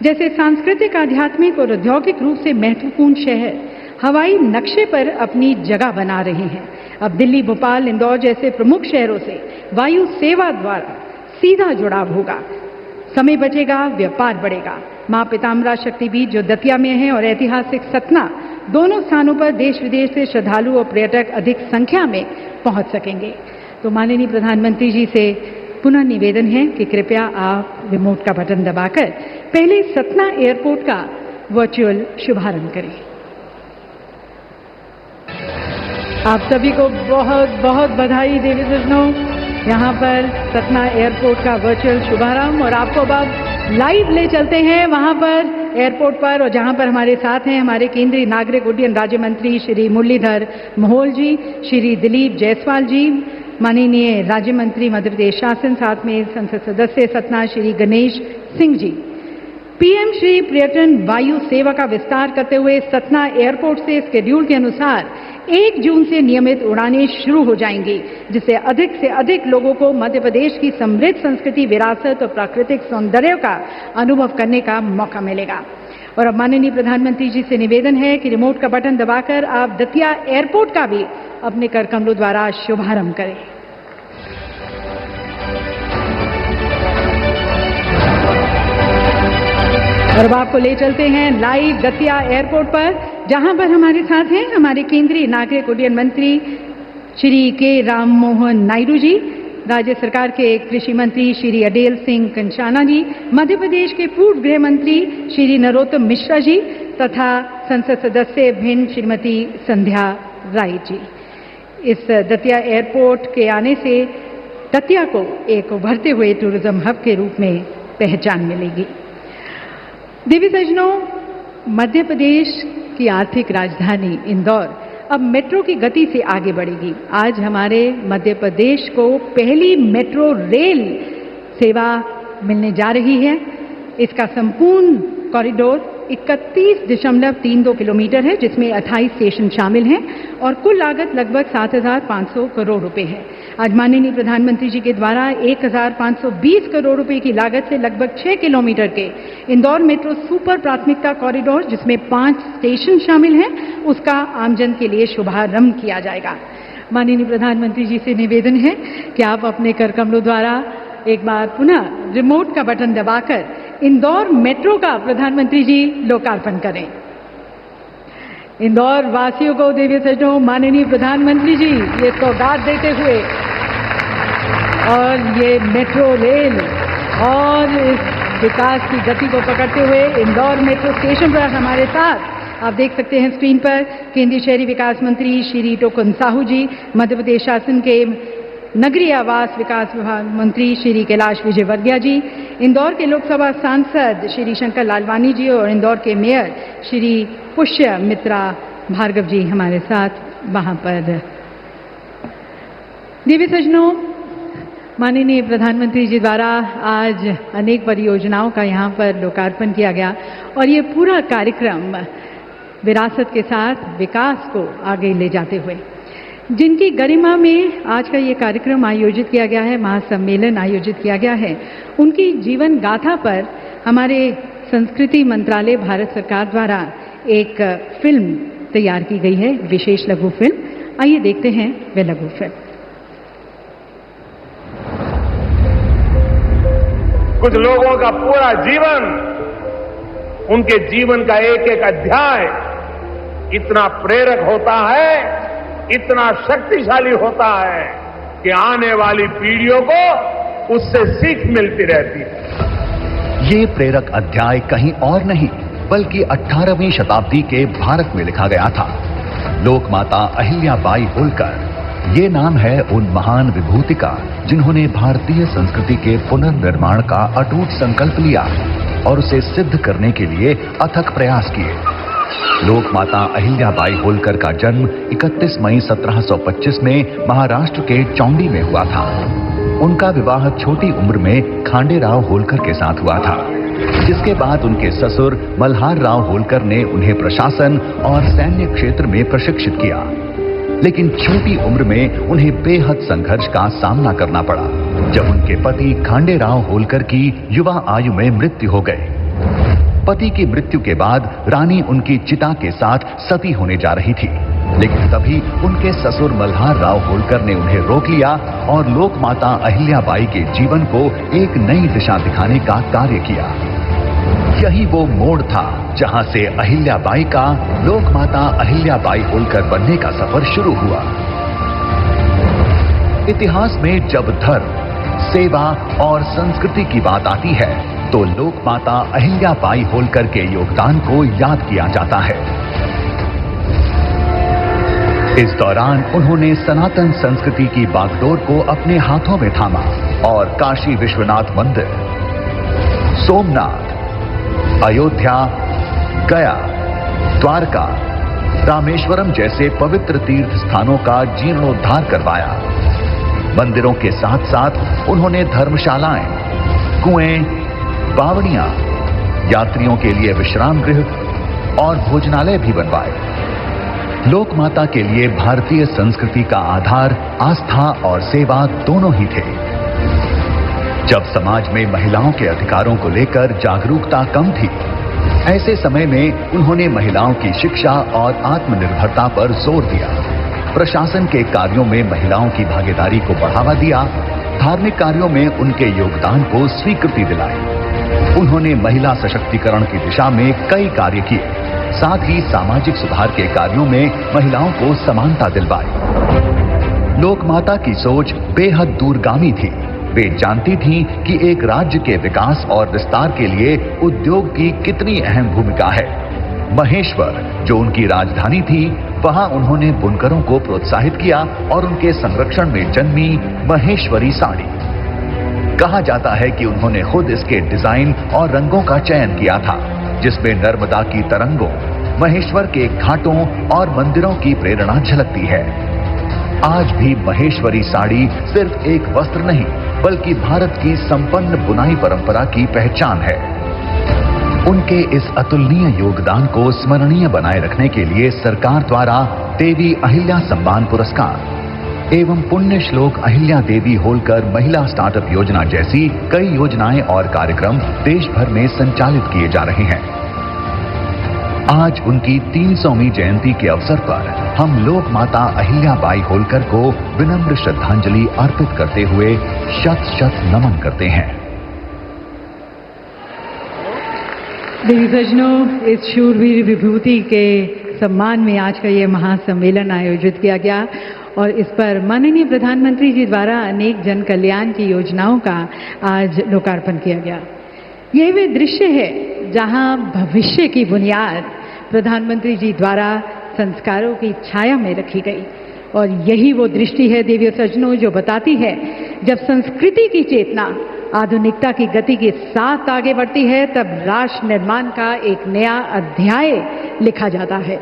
जैसे सांस्कृतिक, आध्यात्मिक और औद्योगिक रूप से महत्वपूर्ण शहर हवाई नक्शे पर अपनी जगह बना रहे हैं। अब दिल्ली, भोपाल, इंदौर जैसे प्रमुख शहरों से वायु सेवा द्वारा सीधा जुड़ाव होगा, समय बचेगा, व्यापार बढ़ेगा। मां पीताम्बरा शक्तिपीठ जो दतिया में है और ऐतिहासिक सतना, दोनों स्थानों पर देश विदेश से श्रद्धालु और पर्यटक अधिक संख्या में पहुंच सकेंगे। तो माननीय प्रधानमंत्री जी से पुनः निवेदन है कि कृपया आप रिमोट का बटन दबाकर पहले सतना एयरपोर्ट का वर्चुअल शुभारंभ करें। आप सभी को बहुत बहुत बधाई देवी सज्जनों, यहाँ पर सतना एयरपोर्ट का वर्चुअल शुभारंभ। और आपको अब लाइव ले चलते हैं वहाँ पर एयरपोर्ट पर, और जहाँ पर हमारे साथ हैं हमारे केंद्रीय नागरिक उड्डयन राज्य मंत्री श्री मुरलीधर मोहोल जी, श्री दिलीप जायसवाल जी, माननीय राज्य मंत्री मध्य प्रदेश शासन, साथ में संसद सदस्य सतना श्री गणेश सिंह जी। पीएम श्री पर्यटन वायु सेवा का विस्तार करते हुए सतना एयरपोर्ट से शेड्यूल के अनुसार 1 जून से नियमित उड़ानें शुरू हो जाएंगी, जिससे अधिक से अधिक लोगों को मध्य प्रदेश की समृद्ध संस्कृति, विरासत और प्राकृतिक सौंदर्य का अनुभव करने का मौका मिलेगा। और अब माननीय प्रधानमंत्री जी से निवेदन है कि रिमोट का बटन दबाकर आप दतिया एयरपोर्ट का भी अपने कर कमलों द्वारा शुभारंभ करें। और अब आपको ले चलते हैं लाइव दतिया एयरपोर्ट पर, जहां पर हमारे साथ हैं हमारे केंद्रीय नागरिक उड्डयन मंत्री श्री के राम मोहन नायडू जी, राज्य सरकार के कृषि मंत्री श्री अडेल सिंह कंचाना जी, मध्य प्रदेश के पूर्व गृह मंत्री श्री नरोत्तम मिश्रा जी तथा संसद सदस्य भिन्न श्रीमती संध्या राय जी। इस दतिया एयरपोर्ट के आने से दतिया को एक उभरते हुए टूरिज्म हब के रूप में पहचान मिलेगी। देवी सज्जनों, मध्य प्रदेश की आर्थिक राजधानी इंदौर अब मेट्रो की गति से आगे बढ़ेगी। आज हमारे मध्य प्रदेश को पहली मेट्रो रेल सेवा मिलने जा रही है। इसका संपूर्ण कॉरिडोर 31.32 किलोमीटर है, जिसमें 28 स्टेशन शामिल हैं और कुल लागत लगभग 7,500 करोड़ रुपए है। आज माननीय प्रधानमंत्री जी के द्वारा 1,520 करोड़ रुपए की लागत से लगभग 6 किलोमीटर के इंदौर मेट्रो सुपर प्राथमिकता कॉरिडोर, जिसमें 5 स्टेशन शामिल हैं, उसका आमजन के लिए शुभारंभ किया जाएगा। माननीय प्रधानमंत्री जी से निवेदन है कि आप अपने कर कमलों द्वारा एक बार पुनः रिमोट का बटन दबाकर इंदौर मेट्रो का प्रधानमंत्री जी लोकार्पण करें। इंदौर वासियों को देवी सज्जनों, माननीय प्रधानमंत्री जी ये सौगात देते हुए और ये मेट्रो रेल और इस विकास की गति को पकड़ते हुए इंदौर मेट्रो स्टेशन पर हमारे साथ आप देख सकते हैं स्क्रीन पर केंद्रीय शहरी विकास मंत्री श्री टोकन साहू जी, मध्य प्रदेश शासन के नगरीय आवास विकास विभाग मंत्री श्री कैलाश विजयवर्गीय जी, इंदौर के लोकसभा सांसद श्री शंकर लालवानी जी और इंदौर के मेयर श्री पुष्य मित्रा भार्गव जी हमारे साथ वहां पर। देवी सज्जनों, माननीय प्रधानमंत्री जी द्वारा आज अनेक परियोजनाओं का यहाँ पर लोकार्पण किया गया और ये पूरा कार्यक्रम विरासत के साथ विकास को आगे ले जाते हुए, जिनकी गरिमा में आज का ये कार्यक्रम आयोजित किया गया है, महासम्मेलन आयोजित किया गया है, उनकी जीवन गाथा पर हमारे संस्कृति मंत्रालय भारत सरकार द्वारा एक फिल्म तैयार की गई है, विशेष लघु फिल्म। आइए देखते हैं वह लघु फिल्म। कुछ लोगों का पूरा जीवन, उनके जीवन का एक एक अध्याय इतना प्रेरक होता है, इतना शक्तिशाली होता है कि आने वाली पीढ़ियों को उससे सीख मिलती रहती है। ये प्रेरक अध्याय कहीं और नहीं बल्कि 18वीं शताब्दी के भारत में लिखा गया था। लोकमाता अहिल्याबाई होलकर, ये नाम है उन महान विभूति का जिन्होंने भारतीय संस्कृति के पुनर्निर्माण का अटूट संकल्प लिया और उसे सिद्ध करने के लिए अथक प्रयास किए। लोकमाता अहिल्याबाई होलकर का जन्म 31 मई 1725 में महाराष्ट्र के चौंडी में हुआ था। उनका विवाह छोटी उम्र में खांडेराव होलकर के साथ हुआ था, जिसके बाद उनके ससुर मल्हार राव होलकर ने उन्हें प्रशासन और सैन्य क्षेत्र में प्रशिक्षित किया। लेकिन छोटी उम्र में उन्हें बेहद संघर्ष का सामना करना पड़ा जब उनके पति खांडेराव होलकर की युवा आयु में मृत्यु हो गई। पति की मृत्यु के बाद रानी उनकी चिता के साथ सती होने जा रही थी, लेकिन तभी उनके ससुर मल्हार राव होलकर ने उन्हें रोक लिया और लोकमाता अहिल्याबाई के जीवन को एक नई दिशा दिखाने का कार्य किया। यही वो मोड़ था जहां से अहिल्याबाई का लोकमाता अहिल्याबाई होलकर बनने का सफर शुरू हुआ। इतिहास में जब धर्म, सेवा और संस्कृति की बात आती है तो लोकमाता अहिल्याबाई होलकर के योगदान को याद किया जाता है। इस दौरान उन्होंने सनातन संस्कृति की बागडोर को अपने हाथों में थामा और काशी विश्वनाथ मंदिर, सोमनाथ, अयोध्या, गया, द्वारका, रामेश्वरम जैसे पवित्र तीर्थ स्थानों का जीर्णोद्धार करवाया। मंदिरों के साथ साथ उन्होंने धर्मशालाएं, कुएं, बावड़ियां, यात्रियों के लिए विश्राम गृह और भोजनालय भी बनवाए। लोकमाता के लिए भारतीय संस्कृति का आधार आस्था और सेवा दोनों ही थे। जब समाज में महिलाओं के अधिकारों को लेकर जागरूकता कम थी, ऐसे समय में उन्होंने महिलाओं की शिक्षा और आत्मनिर्भरता पर जोर दिया। प्रशासन के कार्यों में महिलाओं की भागीदारी को बढ़ावा दिया, धार्मिक कार्यों में उनके योगदान को स्वीकृति दिलाई। उन्होंने महिला सशक्तिकरण की दिशा में कई कार्य किए, साथ ही सामाजिक सुधार के कार्यों में महिलाओं को समानता दिलवाई। लोकमाता की सोच बेहद दूरगामी थी। वे जानती थीं कि एक राज्य के विकास और विस्तार के लिए उद्योग की कितनी अहम भूमिका है। महेश्वर, जो उनकी राजधानी थी, वहां उन्होंने बुनकरों को प्रोत्साहित किया और उनके संरक्षण में जन्मी महेश्वरी साड़ी। कहा जाता है कि उन्होंने खुद इसके डिजाइन और रंगों का चयन किया था, जिसमें नर्मदा की तरंगों, महेश्वर के घाटों और मंदिरों की प्रेरणा झलकती है। आज भी महेश्वरी साड़ी सिर्फ एक वस्त्र नहीं, बल्कि भारत की संपन्न बुनाई परंपरा की पहचान है। उनके इस अतुलनीय योगदान को स्मरणीय बनाए रखने के लिए सरकार द्वारा देवी अहिल्या सम्मान पुरस्कार एवं पुण्य श्लोक अहिल्या देवी होलकर महिला स्टार्टअप योजना जैसी कई योजनाएं और कार्यक्रम देश भर में संचालित किए जा रहे हैं। आज उनकी 300वीं जयंती के अवसर पर हम लोक माता अहिल्याबाई होलकर को विनम्र श्रद्धांजलि अर्पित करते हुए शत शत नमन करते हैं। देवी सज्जनों, इस शूरवीर विभूति के सम्मान में आज का ये महासम्मेलन आयोजित किया गया और इस पर माननीय प्रधानमंत्री जी द्वारा अनेक जन कल्याण की योजनाओं का आज लोकार्पण किया गया। ये वे दृश्य है जहां भविष्य की बुनियाद प्रधानमंत्री जी द्वारा संस्कारों की छाया में रखी गई और यही वो दृष्टि है देवी सज्जनों जो बताती है जब संस्कृति की चेतना आधुनिकता की गति के साथ आगे बढ़ती है तब राष्ट्र निर्माण का एक नया अध्याय लिखा जाता है।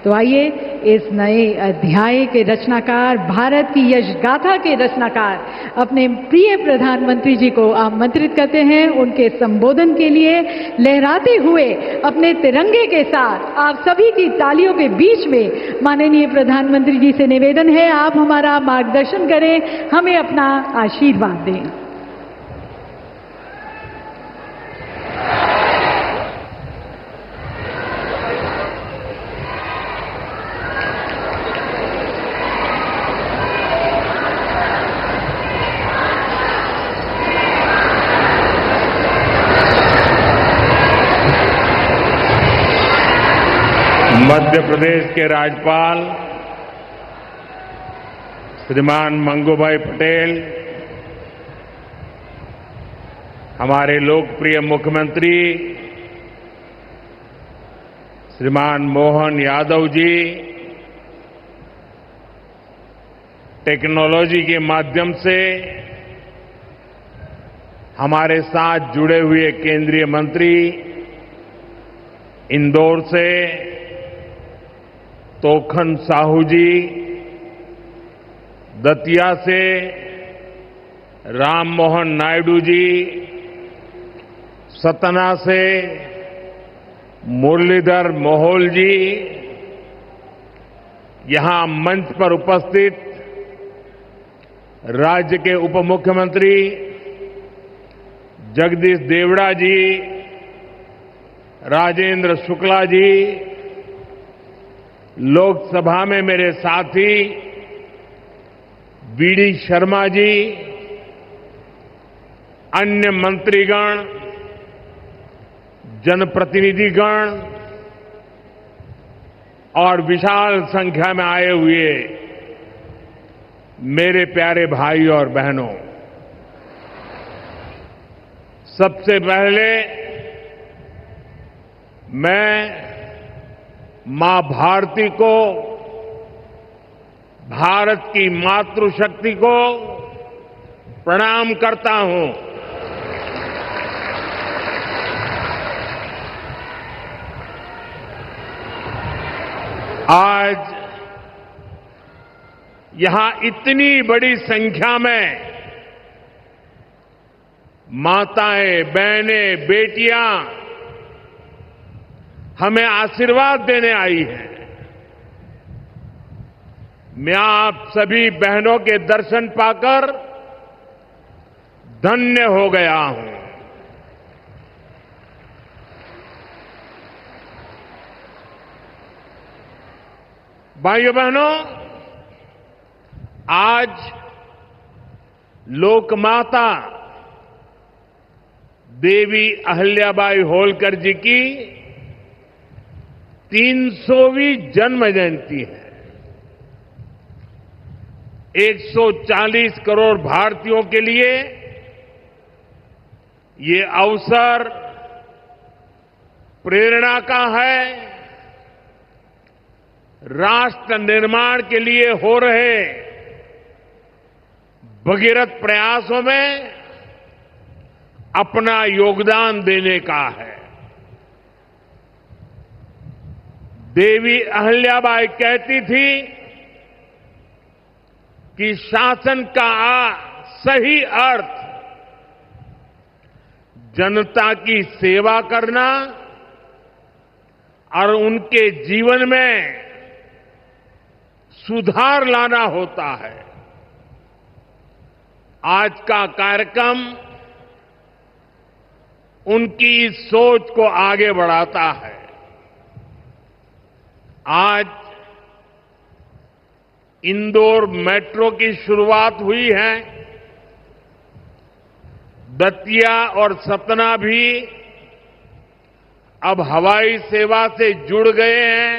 तो आइए इस नए अध्याय के रचनाकार, भारत की यश गाथा के रचनाकार अपने प्रिय प्रधानमंत्री जी को आमंत्रित करते हैं। उनके संबोधन के लिए लहराते हुए अपने तिरंगे के साथ आप सभी की तालियों के बीच में माननीय प्रधानमंत्री जी से निवेदन है आप हमारा मार्गदर्शन करें, हमें अपना आशीर्वाद दें। मध्य प्रदेश के राज्यपाल श्रीमान मंगूभाई पटेल, हमारे लोकप्रिय मुख्यमंत्री श्रीमान मोहन यादव जी, टेक्नोलॉजी के माध्यम से हमारे साथ जुड़े हुए केंद्रीय मंत्री, इंदौर से तोखन साहू जी, दतिया से राम मोहन नायडू जी, सतना से मुरलीधर मोहोल जी, यहां मंच पर उपस्थित राज्य के उप मुख्यमंत्री जगदीश देवड़ा जी, राजेंद्र शुक्ला जी, लोकसभा में मेरे साथी बीडी शर्मा जी, अन्य मंत्रीगण, जनप्रतिनिधिगण और विशाल संख्या में आए हुए मेरे प्यारे भाई और बहनों, सबसे पहले मैं मां भारती को, भारत की मातृशक्ति को प्रणाम करता हूं। आज यहां इतनी बड़ी संख्या में माताएं, बहनें, बेटियां हमें आशीर्वाद देने आई हैं। मैं आप सभी बहनों के दर्शन पाकर धन्य हो गया हूं। भाइयों बहनों, आज लोकमाता देवी अहिल्याबाई होलकर जी की 300वीं जन्म जयंती है। 140 करोड़ भारतीयों के लिए ये अवसर प्रेरणा का है। राष्ट्र निर्माण के लिए हो रहे भगीरथ प्रयासों में अपना योगदान देने का है। देवी अहिल्याबाई कहती थी कि शासन का सही अर्थ जनता की सेवा करना और उनके जीवन में सुधार लाना होता है। आज का कार्यक्रम उनकी इस सोच को आगे बढ़ाता है। आज इंदौर मेट्रो की शुरुआत हुई है। दतिया और सतना भी अब हवाई सेवा से जुड़ गए हैं।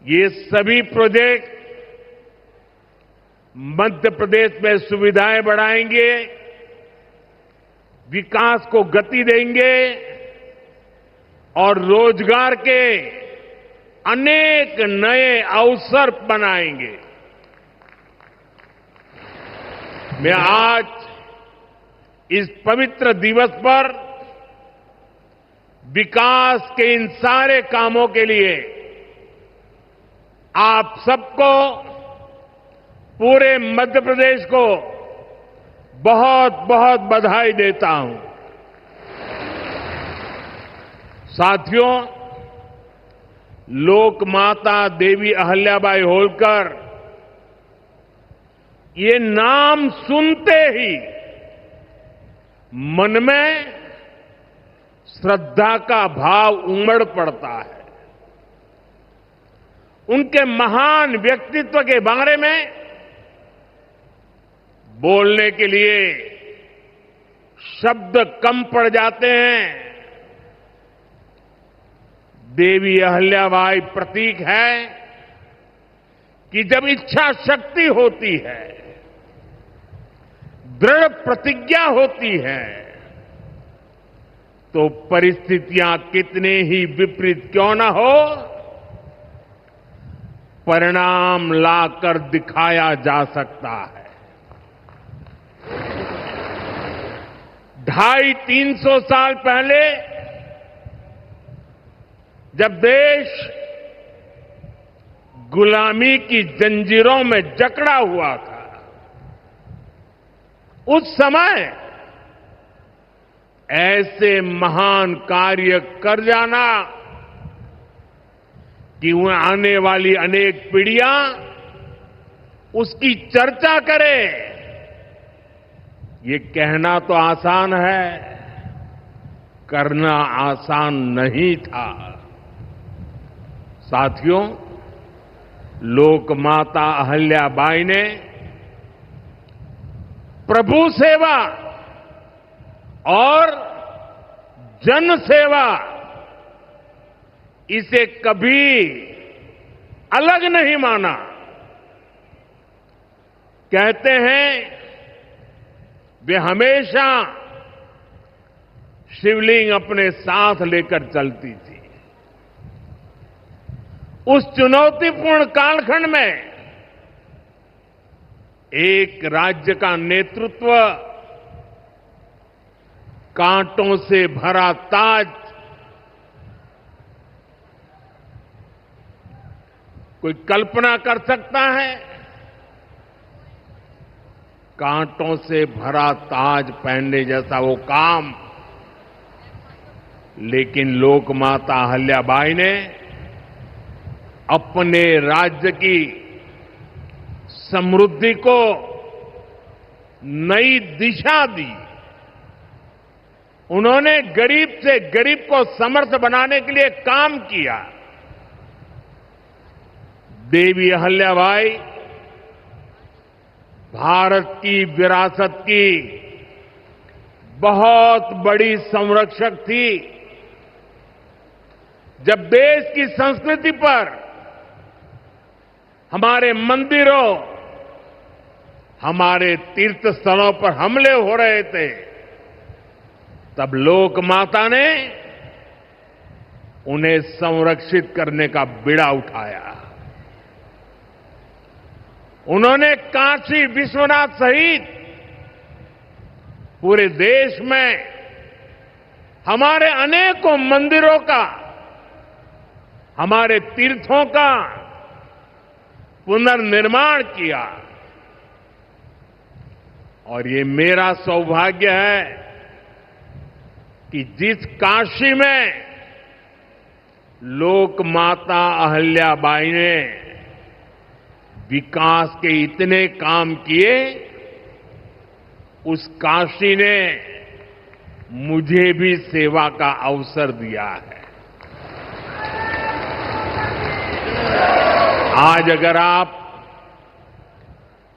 ये सभी प्रोजेक्ट मध्य प्रदेश में सुविधाएं बढ़ाएंगे, विकास को गति देंगे और रोजगार के अनेक नए अवसर बनाएंगे। मैं आज इस पवित्र दिवस पर विकास के इन सारे कामों के लिए आप सबको, पूरे मध्य प्रदेश को बहुत बहुत बधाई देता हूं। साथियों, लोक माता देवी अहिल्याबाई होलकर, ये नाम सुनते ही मन में श्रद्धा का भाव उमड़ पड़ता है। उनके महान व्यक्तित्व के बारे में बोलने के लिए शब्द कम पड़ जाते हैं। देवी अहिल्याबाई प्रतीक है कि जब इच्छा शक्ति होती है, दृढ़ प्रतिज्ञा होती है, तो परिस्थितियां कितने ही विपरीत क्यों न हो, परिणाम लाकर दिखाया जा सकता है। 250-300 साल पहले जब देश गुलामी की जंजीरों में जकड़ा हुआ था, उस समय ऐसे महान कार्य कर जाना कि वह आने वाली अनेक पीढ़ियां उसकी चर्चा करें, ये कहना तो आसान है, करना आसान नहीं था। साथियों, लोक माता अहिल्याबाई ने प्रभु सेवा और जन सेवा, इसे कभी अलग नहीं माना। कहते हैं वे हमेशा शिवलिंग अपने साथ लेकर चलती थी। उस चुनौतीपूर्ण कालखंड में एक राज्य का नेतृत्व कांटों से भरा ताज कोई कल्पना कर सकता है? कांटों से भरा ताज पहनने जैसा वो काम, लेकिन लोक माता अहिल्याबाई ने अपने राज्य की समृद्धि को नई दिशा दी। उन्होंने गरीब से गरीब को समर्थ बनाने के लिए काम किया। देवी अहिल्याबाई भारत की विरासत की बहुत बड़ी संरक्षक थी। जब देश की संस्कृति पर, हमारे मंदिरों, हमारे तीर्थ स्थलों पर हमले हो रहे थे, तब लोक माता ने उन्हें संरक्षित करने का बीड़ा उठाया। उन्होंने काशी विश्वनाथ सहित पूरे देश में हमारे अनेकों मंदिरों का, हमारे तीर्थों का पुनर्निर्माण किया। और ये मेरा सौभाग्य है कि जिस काशी में लोक माता अहिल्याबाई ने विकास के इतने काम किए, उस काशी ने मुझे भी सेवा का अवसर दिया है। आज अगर आप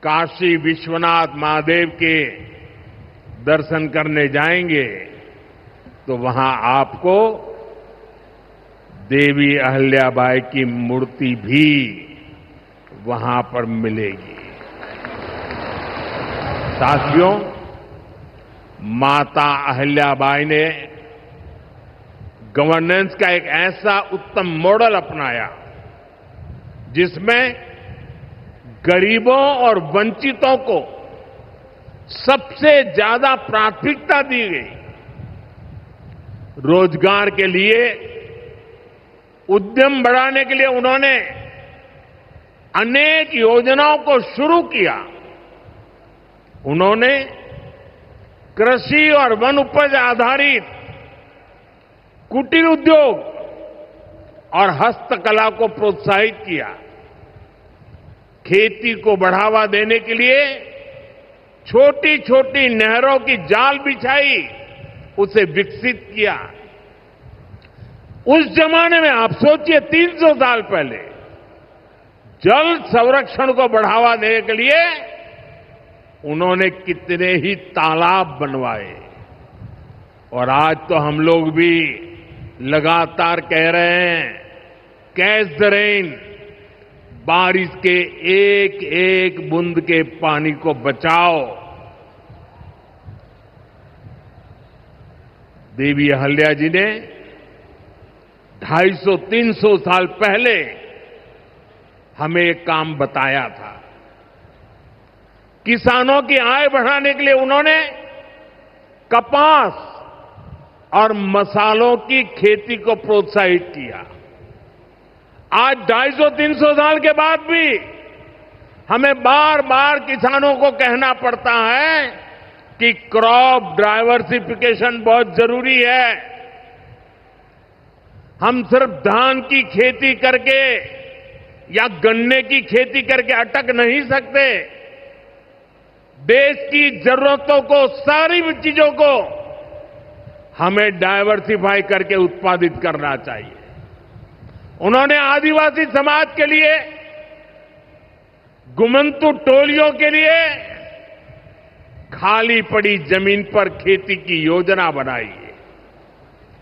काशी विश्वनाथ महादेव के दर्शन करने जाएंगे तो वहां आपको देवी अहिल्याबाई की मूर्ति भी वहां पर मिलेगी। साथियों, माता अहिल्याबाई ने गवर्नेंस का एक ऐसा उत्तम मॉडल अपनाया जिसमें गरीबों और वंचितों को सबसे ज्यादा प्राथमिकता दी गई। रोजगार के लिए, उद्यम बढ़ाने के लिए उन्होंने अनेक योजनाओं को शुरू किया। उन्होंने कृषि और वन उपज आधारित कुटीर उद्योग और हस्तकला को प्रोत्साहित किया। खेती को बढ़ावा देने के लिए छोटी छोटी नहरों की जाल बिछाई, उसे विकसित किया। उस जमाने में आप सोचिए, 300 साल पहले जल संरक्षण को बढ़ावा देने के लिए उन्होंने कितने ही तालाब बनवाए। और आज तो हम लोग भी लगातार कह रहे हैं, कैच द रेन, बारिश के एक एक बूंद के पानी को बचाओ। देवी अहिल्या जी ने 250-300 साल पहले हमें एक काम बताया था। किसानों की आय बढ़ाने के लिए उन्होंने कपास और मसालों की खेती को प्रोत्साहित किया। आज 250-300 साल के बाद भी हमें बार बार किसानों को कहना पड़ता है कि क्रॉप डाइवर्सिफिकेशन बहुत जरूरी है। हम सिर्फ धान की खेती करके या गन्ने की खेती करके अटक नहीं सकते। देश की जरूरतों को, सारी चीजों को हमें डाइवर्सिफाई करके उत्पादित करना चाहिए। उन्होंने आदिवासी समाज के लिए, गुमंतु टोलियों के लिए खाली पड़ी जमीन पर खेती की योजना बनाई है।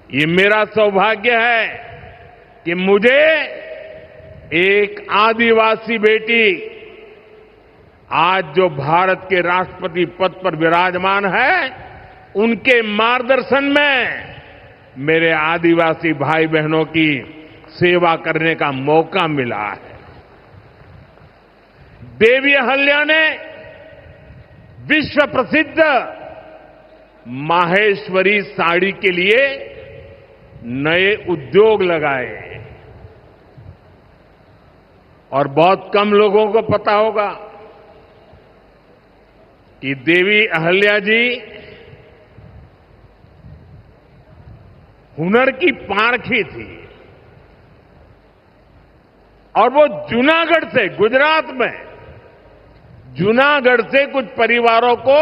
ये मेरा सौभाग्य है कि मुझे एक आदिवासी बेटी आज जो भारत के राष्ट्रपति पद पर विराजमान है, उनके मार्गदर्शन में मेरे आदिवासी भाई बहनों की सेवा करने का मौका मिला है। देवी अहिल्या ने विश्व प्रसिद्ध माहेश्वरी साड़ी के लिए नए उद्योग लगाए। और बहुत कम लोगों को पता होगा कि देवी अहिल्या जी हुनर की पारखी थी। और वो जूनागढ़ से, गुजरात में जूनागढ़ से कुछ परिवारों को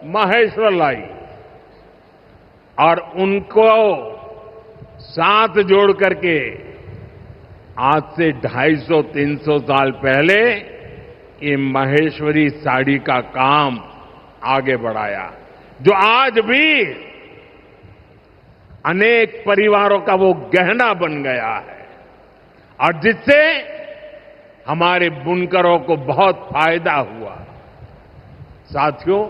माहेश्वर लाई और उनको साथ जोड़ करके आज से 250-300 साल पहले ये महेश्वरी साड़ी का काम आगे बढ़ाया, जो आज भी अनेक परिवारों का वो गहना बन गया है और जिससे हमारे बुनकरों को बहुत फायदा हुआ। साथियों,